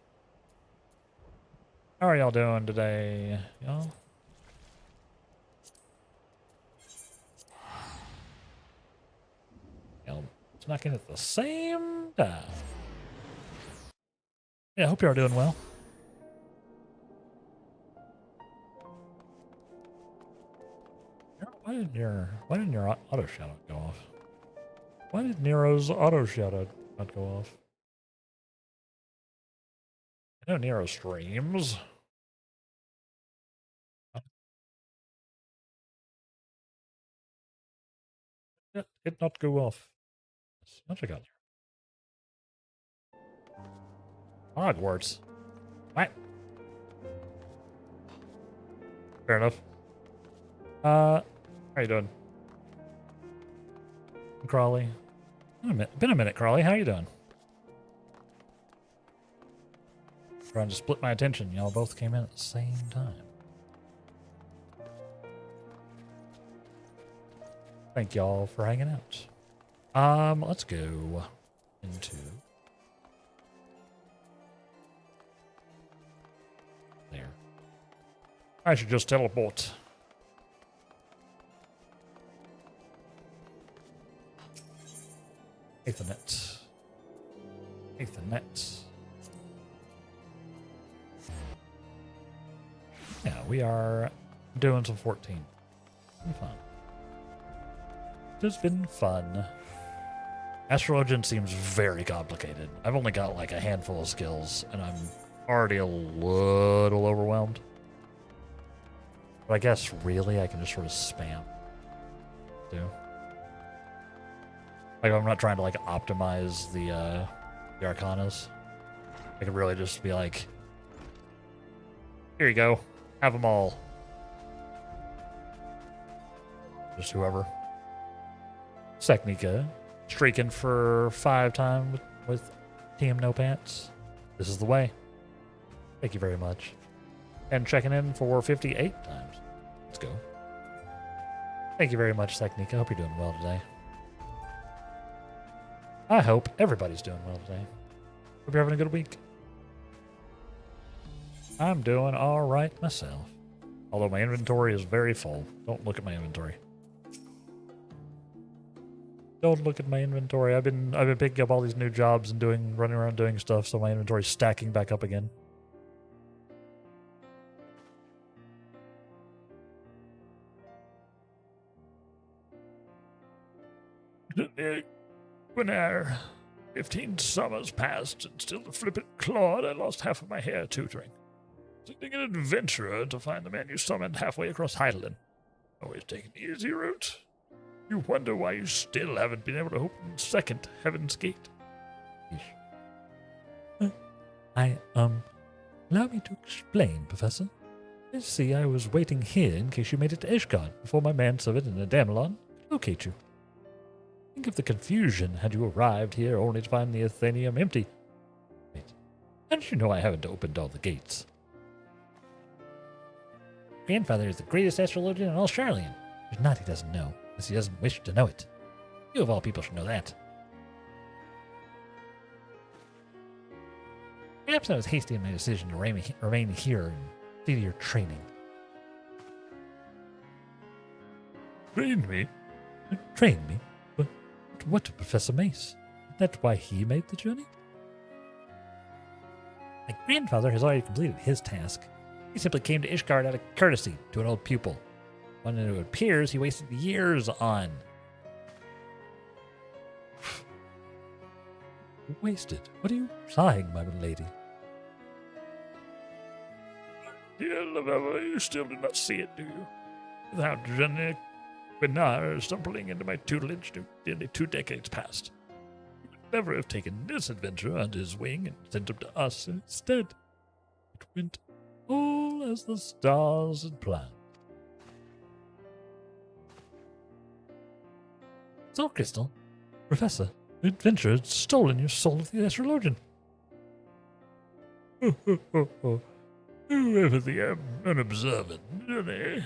How are y'all doing today, y'all? Y'all snacking at the same time. Yeah, I hope y'all are doing well. Why didn't your auto shout out go off? Why did Nero's auto shout out not go off? I know Nero streams. It not go off. Let's check out here. Hogwarts. What? Fair enough. How you doing? Crawley? Been a minute, Crawley. How you doing? Trying to split my attention. Y'all both came in at the same time. Thank y'all for hanging out. Let's go into there. I should just teleport. Ethernet. Yeah, we are doing some 14. Been fun. It's been fun. Astrologian seems very complicated. I've only got like a handful of skills, and I'm already a little overwhelmed. But I guess really I can just sort of spam. Like I'm not trying to like optimize the arcanas. I could really just be like, here you go, have them all. Just whoever. Seknika, streaking for 5 times with Team No Pants. This is the way. Thank you very much. And checking in for 58 times. Let's go. Thank you very much, Seknika. Hope you're doing well today. I hope everybody's doing well today. Hope you're having a good week. I'm doing all right myself. Although my inventory is very full. Don't look at my inventory. Don't look at my inventory. I've been picking up all these new jobs and running around doing stuff, so my inventory's stacking back up again. When 15 summers passed and still the flippant clawed, I lost half of my hair tutoring. Sending an adventurer to find the man you summoned halfway across Heidelin. Always taking the easy route. You wonder why you still haven't been able to open the second Heaven's Gate. Allow me to explain, Professor. You see, I was waiting here in case you made it to Ishgard before my manservant and Adamelon could locate you. Think of the confusion had you arrived here only to find the Athenium empty. Wait, how did you know I haven't opened all the gates? Grandfather is the greatest astrologian in all Charlian. There's not he doesn't know, unless he doesn't wish to know it. You of all people should know that. Perhaps I was hasty in my decision to remain here and see to your training. Train me? Train me? What, Professor Mace? Isn't that why he made the journey? My grandfather has already completed his task. He simply came to Ishgard out of courtesy to an old pupil, one who it appears he wasted years on. Wasted. What are you sighing, my lady? Dear Lavella, you still do not see it, do you? Without Jenny Quinard stumbling into my tutelage nearly 2 decades past, you would never have taken this adventurer under his wing and sent him to us. Instead, it went all as the stars had planned. Soul Crystal? Professor, the adventurer had stolen your soul of the astrologian. Whoever the unobservant Jenny,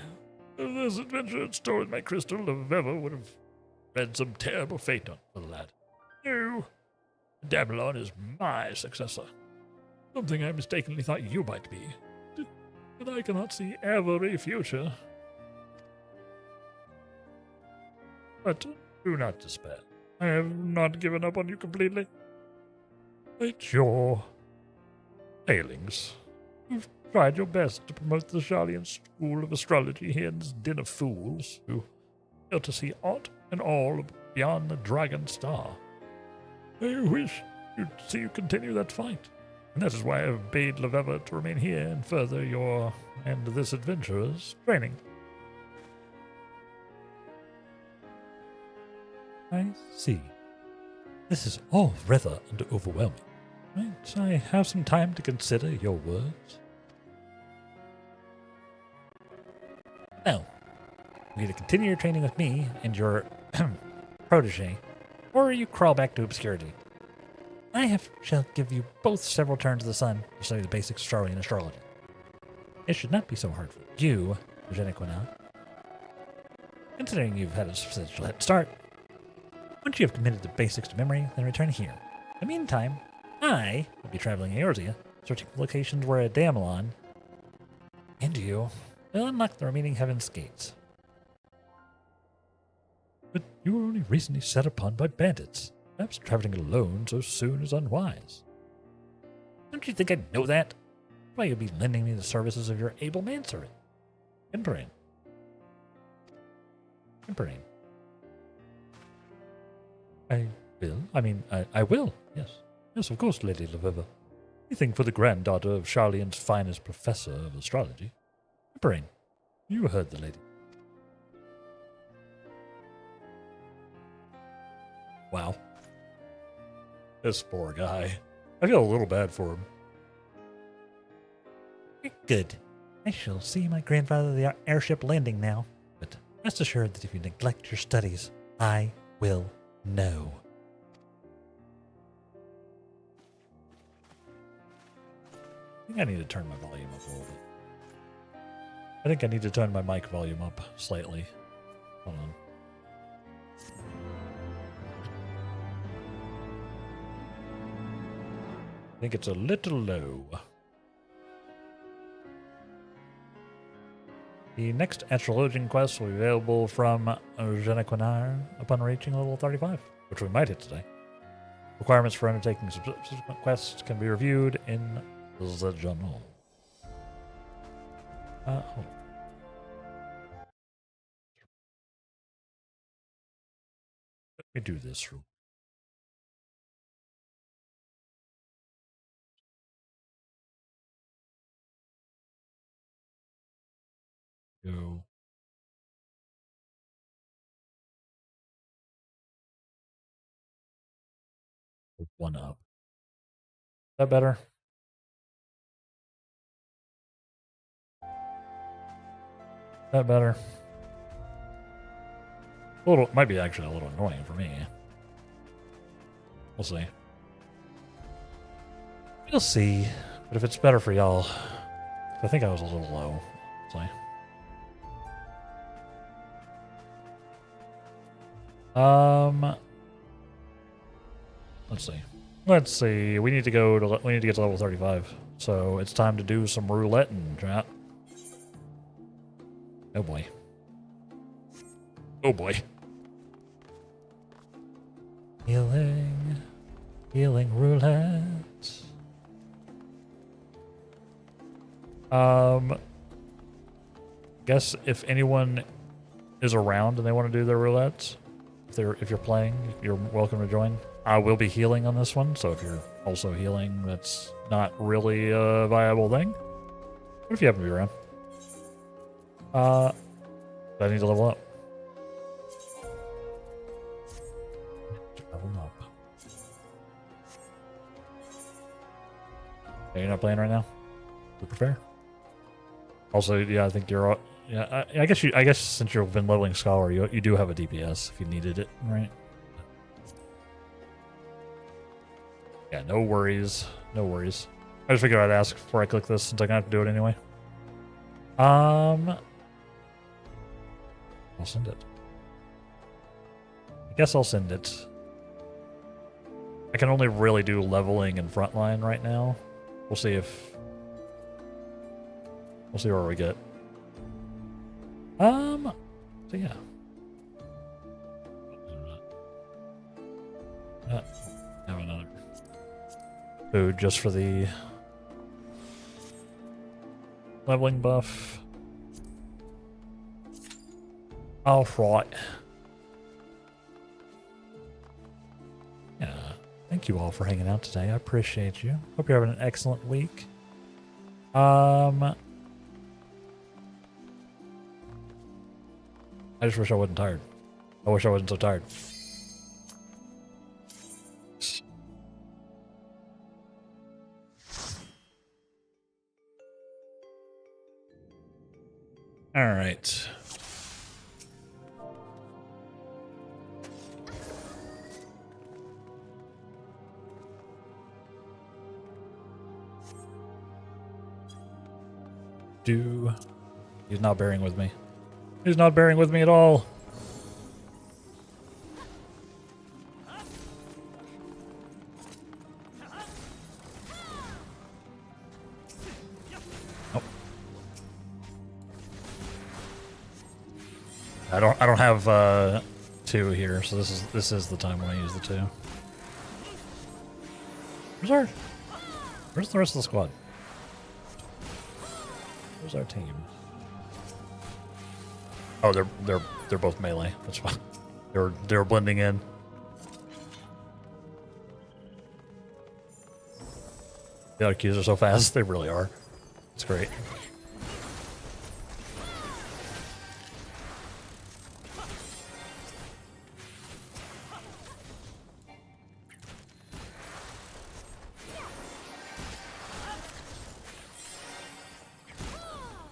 if this adventurer had stolen my crystal, Lavella would have read some terrible fate on the lad. No, Dabalon is my successor. Something I mistakenly thought you might be. But I cannot see every future. But do not despair. I have not given up on you completely. It's your failings. You've tried your best to promote the Sharlayan school of astrology here in this den of fools who fail to see aught and all beyond the dragon star. I wish you'd see you continue that fight. And that is why I have bade Lavella to remain here and further your and this adventurer's training. I see. This is all rather overwhelming. Might I have some time to consider your words? Now, you either continue your training with me and your protege, or you crawl back to obscurity. Shall give you both several turns of the sun to study the basics of Sharlayan astrology. It should not be so hard for you, Quinard. Considering you've had a substantial head start, once you have committed the basics to memory, then return here. In the meantime, I will be traveling in Eorzea, searching for locations where a Damalon and you will unlock the remaining Heaven's Gates. But you were only recently set upon by bandits. Perhaps traveling alone so soon is unwise. Don't you think I'd know that? Why, you'd be lending me the services of your able manservant, Imperain. I will. I will. Yes. Yes, of course, Lady Lavella. Anything for the granddaughter of Sharlayan's finest professor of astrology. Imperain, you heard the lady. Wow. This poor guy. I feel a little bad for him. Good. I shall see my grandfather the airship landing now. But rest assured that if you neglect your studies, I will know. I think I need to turn my volume up a little bit. I think I need to turn my mic volume up slightly. Hold on. I think it's a little low. The next astrologian quest will be available from Quinard upon reaching level 35, which we might hit today. Requirements for undertaking subsequent quests can be reviewed in the journal. Hold on. Let me do this real. Go. One up. Is that better? That better? A little, might be actually a little annoying for me. We'll see. We'll see. But if it's better for y'all, I think I was a little low. So. Let's see. Let's see. We need to get to level 35. So it's time to do some roulette and chat. Oh boy. Oh boy. Healing roulette. Guess if anyone is around and they want to do their roulettes, if you're playing, you're welcome to join. I will be healing on this one, so if you're also healing, that's not really a viable thing. What if you happen to be around? I need to level up. Level up. Yeah, you're not playing right now? Super fair. Also, yeah, I think you're all, yeah, I guess since you've been leveling Scholar, you do have a DPS if you needed it, right? Yeah, no worries. No worries. I just figured I'd ask before I click this since I'm gonna have to do it anyway. I'll send it. I guess I'll send it. I can only really do leveling and frontline right now. We'll see where we get. So yeah. Have another food just for the leveling buff. All right. Yeah. Thank you all for hanging out today. I appreciate you. Hope you're having an excellent week. I just wish I wasn't tired. I wish I wasn't so tired. All right. He's not bearing with me. He's not bearing with me at all. Oh. I don't have 2 here, so this is the time when I use the 2. Where's the rest of the squad? Where's our team? Oh, they're both melee. That's fine. They're blending in. The other queues are so fast. They really are. It's great.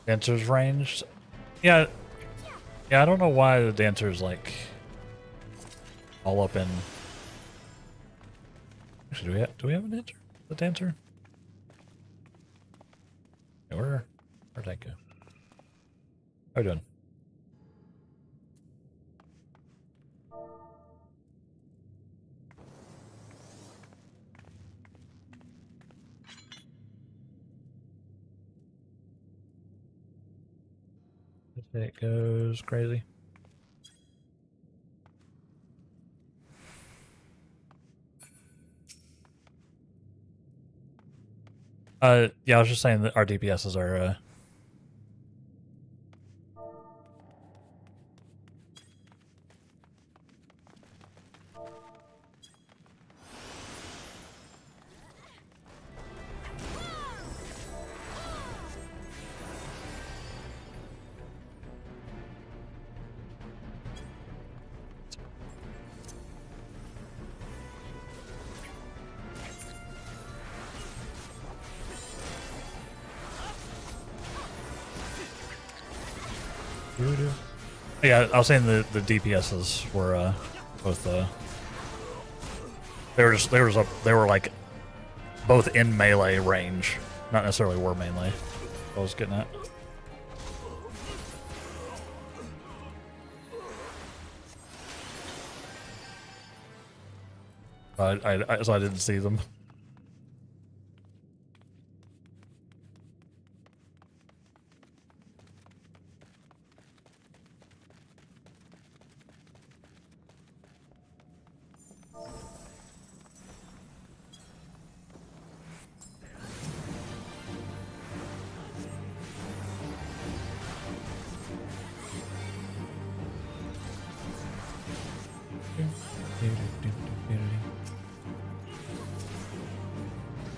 Dancer's ranged. Yeah, I don't know why the dancer's like all up in. Actually, do we have a dancer? The dancer? Yeah, where'd that go? How are we doing? It goes crazy. Yeah, I was just saying that our DPSs are yeah, I was saying the DPSs were both they were like both in melee range, not necessarily were melee. I was getting at. So I didn't see them.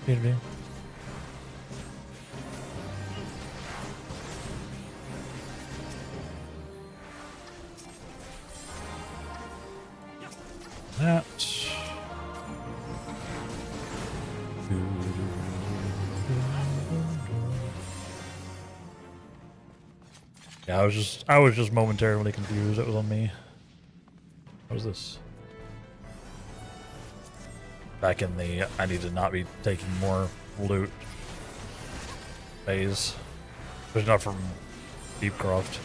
Interview. That. Yeah, I was just momentarily confused. It was on me. What was this? Back in the I need to not be taking more loot phase. There's not from Deepcroft.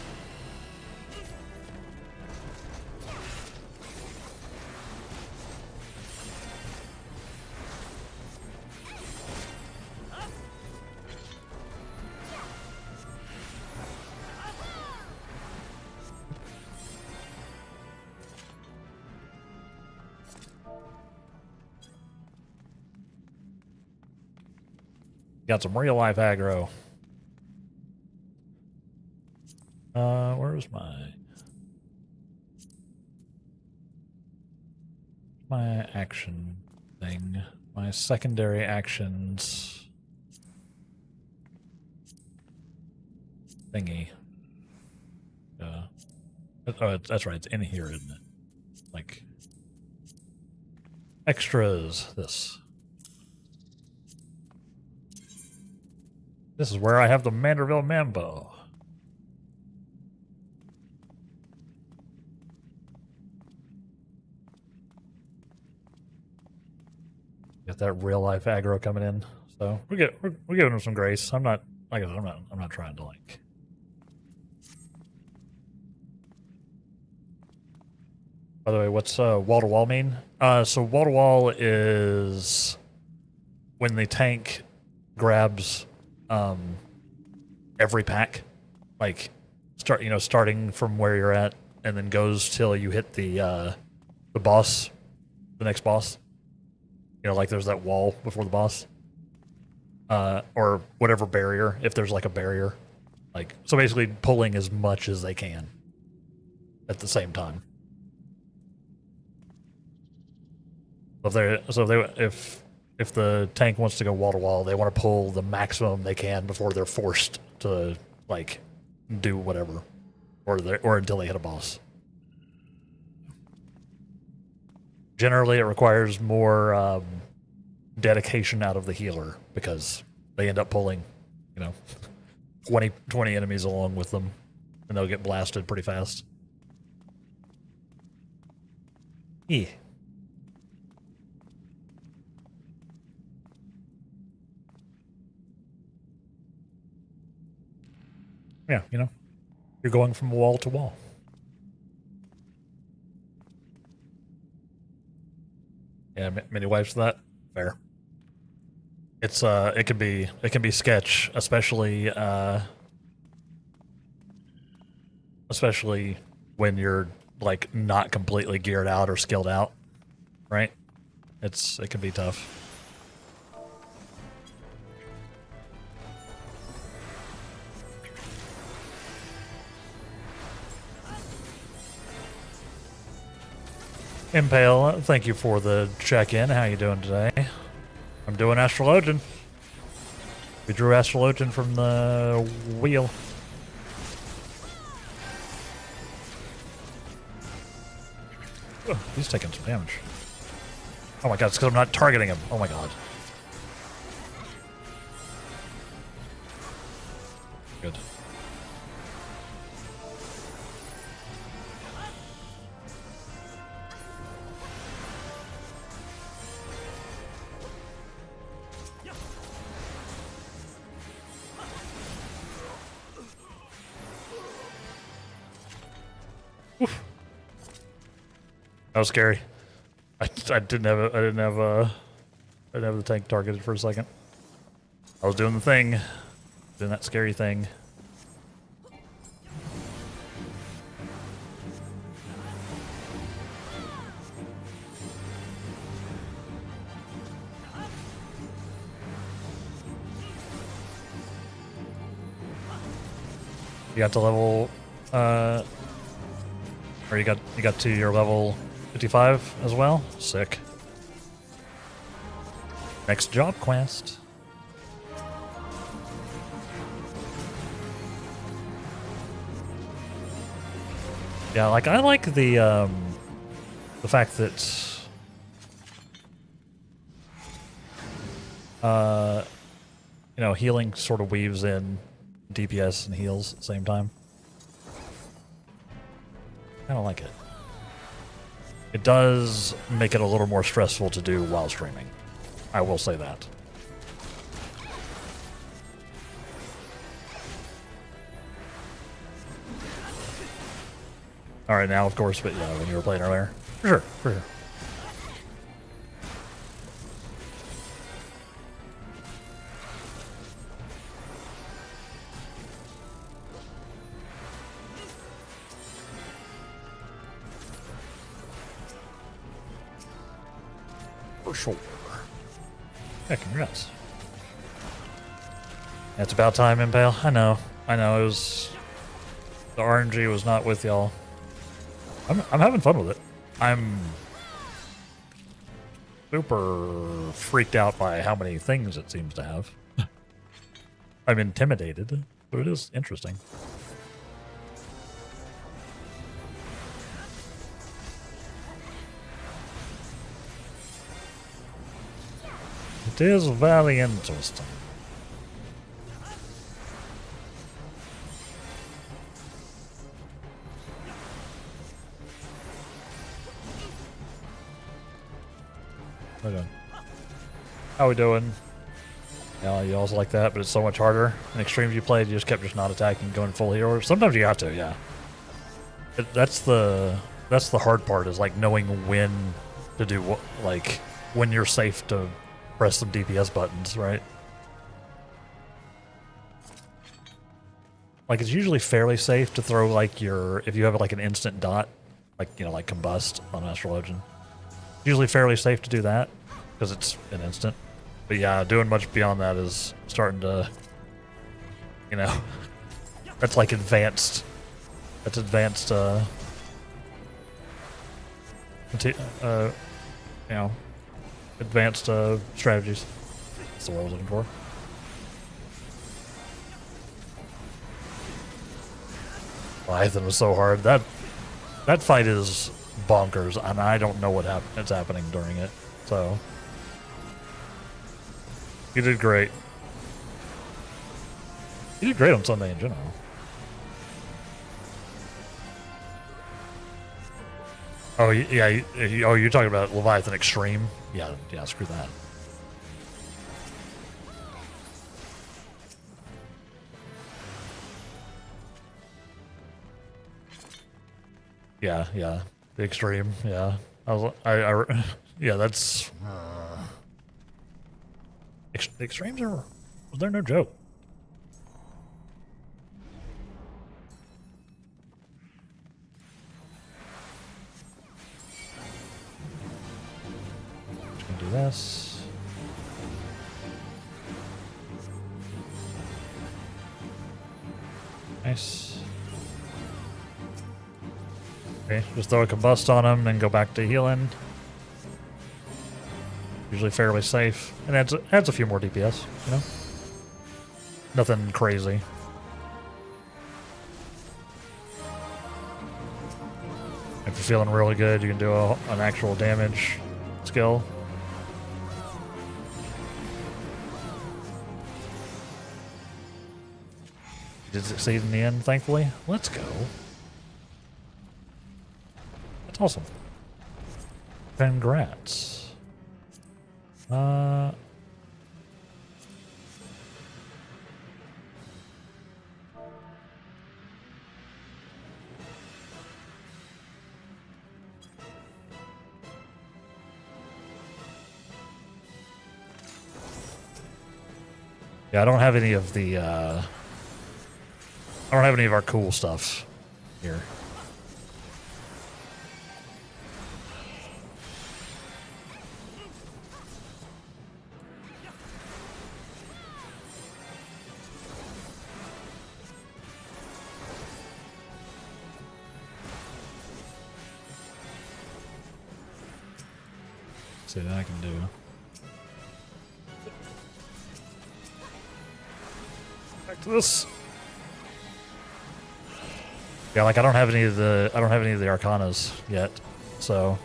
Got some real life aggro. Where's my action thing? My secondary actions thingy. Oh, that's right. It's in here, isn't it? Like extras. This is where I have the Manderville Mambo. Got that real life aggro coming in, so we're giving him some grace. I'm not like I said, I'm not trying to like. By the way, what's wall to wall mean? So wall to wall is when the tank grabs every pack, like starting from where you're at, and then goes till you hit the boss, the next boss. Like there's that wall before the boss, or whatever barrier, if there's like a barrier, like so basically pulling as much as they can at the same time. If the tank wants to go wall to wall, they want to pull the maximum they can before they're forced to like do whatever, or until they hit a boss. Generally, it requires more dedication out of the healer because they end up pulling, 20 enemies along with them, and they'll get blasted pretty fast. Yeah. Yeah, you're going from wall to wall. Yeah, many wives for that. Fair. It's it can be sketch, especially when you're like not completely geared out or skilled out, right? It can be tough. Impale, thank you for the check-in. How you doing today? I'm doing Astrologian. We drew Astrologian from the wheel. Oh, he's taking some damage. Oh my god, it's because I'm not targeting him. Oh my god. Good. Oof. That was scary. I didn't have the tank targeted for a second. I was doing the thing, doing that scary thing. You got to level, or you got to your level 55 as well? Sick. Next job quest. Yeah, like I like the fact that you know, healing sort of weaves in DPS and heals at the same time. I don't like it. It does make it a little more stressful to do while streaming. I will say that. Alright, now, of course, but yeah, when you were playing earlier. For sure, for sure. For sure. Yeah, congrats. It's about time, Impale. I know. It was... The RNG was not with y'all. I'm having fun with it. I'm super freaked out by how many things it seems to have. I'm intimidated, but it is interesting. It is very interesting. Okay. How we doing? Yeah, you also like that, but it's so much harder. In extremes you played, you just kept not attacking, going full hero. Sometimes you have to, yeah. That's the hard part, is like knowing when to do what, like when you're safe to press some DPS buttons, right? Like it's usually fairly safe to throw like if you have like an instant dot, like, you know, like combust on Astral Legend. Usually fairly safe to do that because it's an instant. But yeah, doing much beyond that is starting to, you know, that's like advanced. That's advanced, you know, advanced strategies. That's the word I was looking for. Leviathan was so hard. That fight is bonkers, and I don't know what's happening during it. So you did great. You did great on Sunday in general. Oh yeah. Oh, you're talking about Leviathan Extreme? Yeah. Screw that. Yeah. The Extreme. Yeah. Yeah. That's. Extremes are. They're no joke. Just gonna do this. Nice. Okay, just throw a combust on him and go back to healing. Usually fairly safe. And adds a few more DPS, you know? Nothing crazy. If you're feeling really good, you can do an actual damage skill. You did succeed in the end, thankfully. Let's go. That's awesome. Congrats. Yeah, I don't have any of the, I don't have any of our cool stuff here. See what I can do. this. Yeah, like I don't have any of the Arcanas yet, so.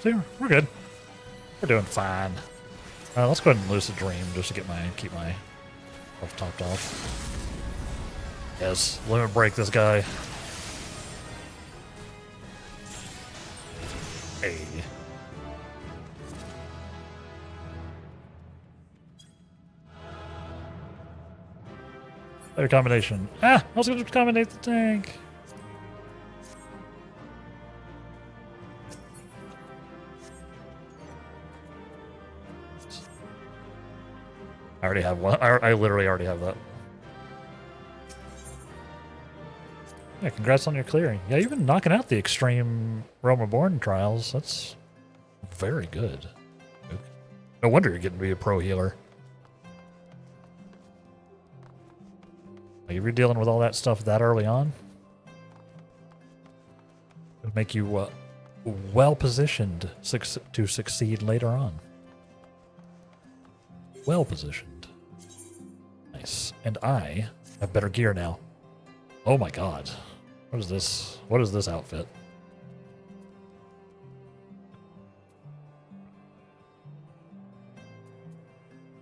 See, we're good. We're doing fine. Let's go ahead and Lucid Dream just to keep my stuff topped off. Yes, limit break this guy. Hey. Better combination. Ah, I was going to combinate the tank. I already have one. I literally already have that. Yeah, congrats on your clearing. Yeah, you've been knocking out the extreme Realm Reborn trials. That's very good. No wonder you're getting to be a pro healer. Like, if you're dealing with all that stuff that early on, it'll make you well positioned to succeed later on. Well positioned. Nice. And I have better gear now. Oh my god. What is this? What is this outfit?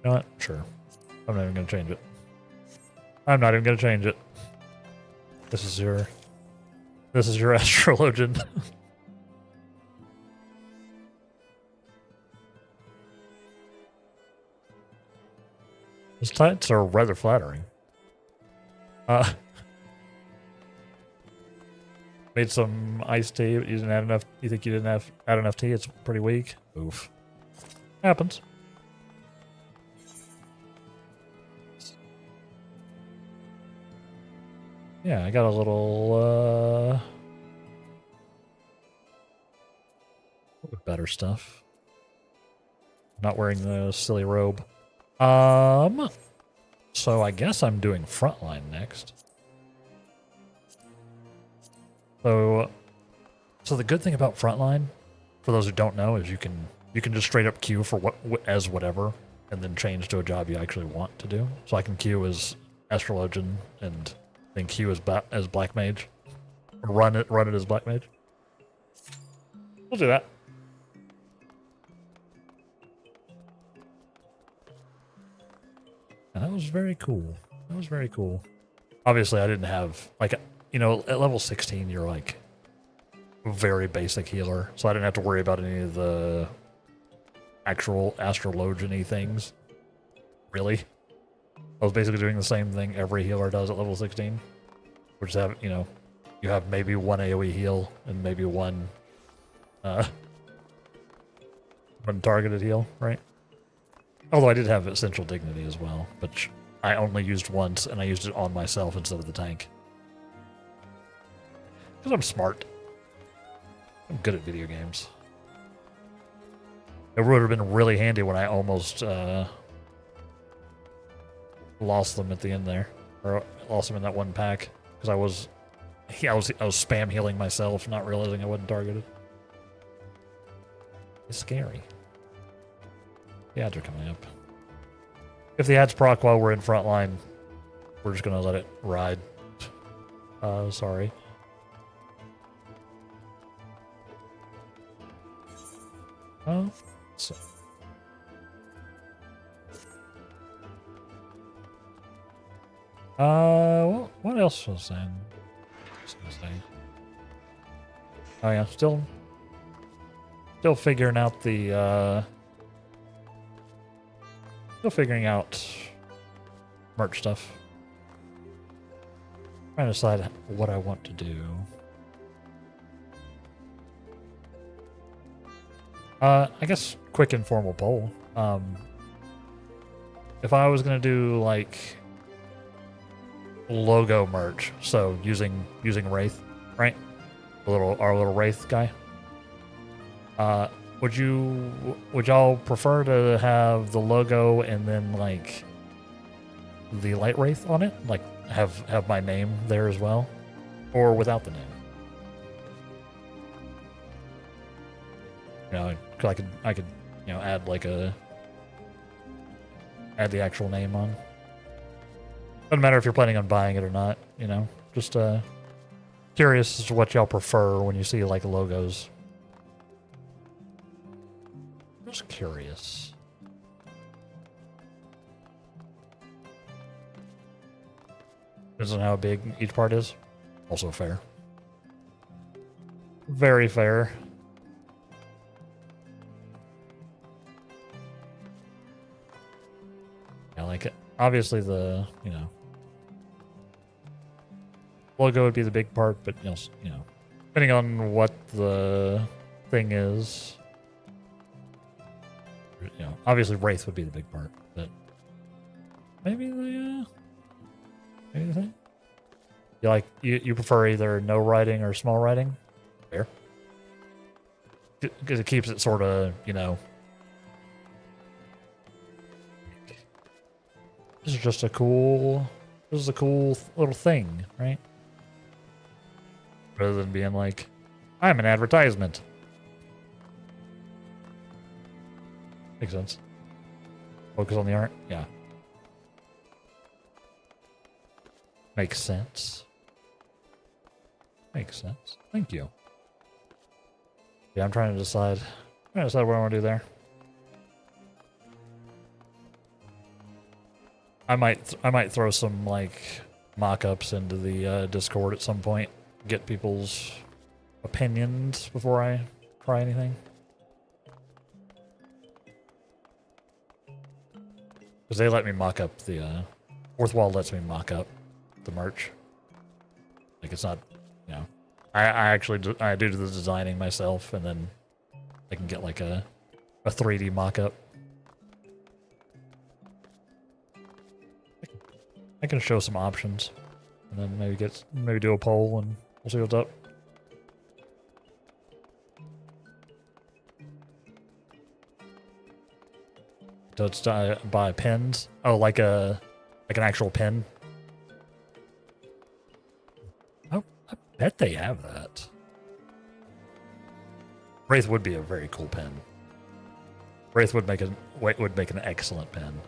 You know what? Sure. I'm not even going to change it. I'm not even going to change it. This is your astrologian. His tights are rather flattering. Made some iced tea, but you didn't add enough. You think you didn't add enough tea? It's pretty weak. Oof. Happens. Yeah, I got a little bit better stuff. Not wearing the silly robe. So I guess I'm doing frontline next. So the good thing about frontline, for those who don't know, is you can just straight up queue for whatever, and then change to a job you actually want to do. So I can queue as astrologian and then queue as black mage, or run it as black mage. We'll do that. And that was very cool. That was very cool. Obviously, I didn't have, like, you know, at level 16, you're like very basic healer, so I didn't have to worry about any of the actual astrologian-y things. Really. I was basically doing the same thing every healer does at level 16. Which is, you know, you have maybe one AoE heal and maybe one targeted heal, right? Although I did have Essential Dignity as well, but I only used once, and I used it on myself instead of the tank. Because I'm smart. I'm good at video games. It would have been really handy when I almost lost them at the end there. Or lost them in that one pack. Because I was spam healing myself, not realizing I wasn't targeted. It's scary. The ads are coming up. If the ads proc while we're in frontline, we're just gonna let it ride. Sorry. Oh, so. What else was I gonna say? Oh yeah, still figuring out the, still figuring out merch stuff. Trying to decide what I want to do. I guess quick informal poll. If I was gonna do like logo merch, so using Wraith, right? our little wraith guy. Would y'all prefer to have the logo and then like the light wraith on it, like have my name there as well, or without the name? You know, 'cause I could you know add the actual name on. Doesn't matter if you're planning on buying it or not. You know, just curious as to what y'all prefer when you see like logos. Just curious. Depends on how big each part is. Also fair. Very fair. Yeah, like obviously the logo would be the big part, but you know, depending on what the thing is. You know, obviously Wraith would be the big part, but maybe the thing. You prefer either no writing or small writing? Fair. Because it keeps it sort of, you know. This is a cool little thing, right? Rather than being like, I'm an advertisement. Makes sense. Focus on the art? Yeah. Makes sense. Makes sense. Thank you. Yeah, I'm trying to decide what I want to do there. I might throw some like mock-ups into the Discord at some point. Get people's opinions before I try anything. Because they let me mock up the Fourth Wall lets me mock up the merch. Like it's not, you know, I actually do the designing myself, and then I can get like a 3D mock up. I can show some options, and then maybe do a poll, and we'll see what's up. So it's buy pins. Oh, like an actual pin. Oh, I bet they have that. Wraith would be a very cool pin. Wraith would make an excellent pin.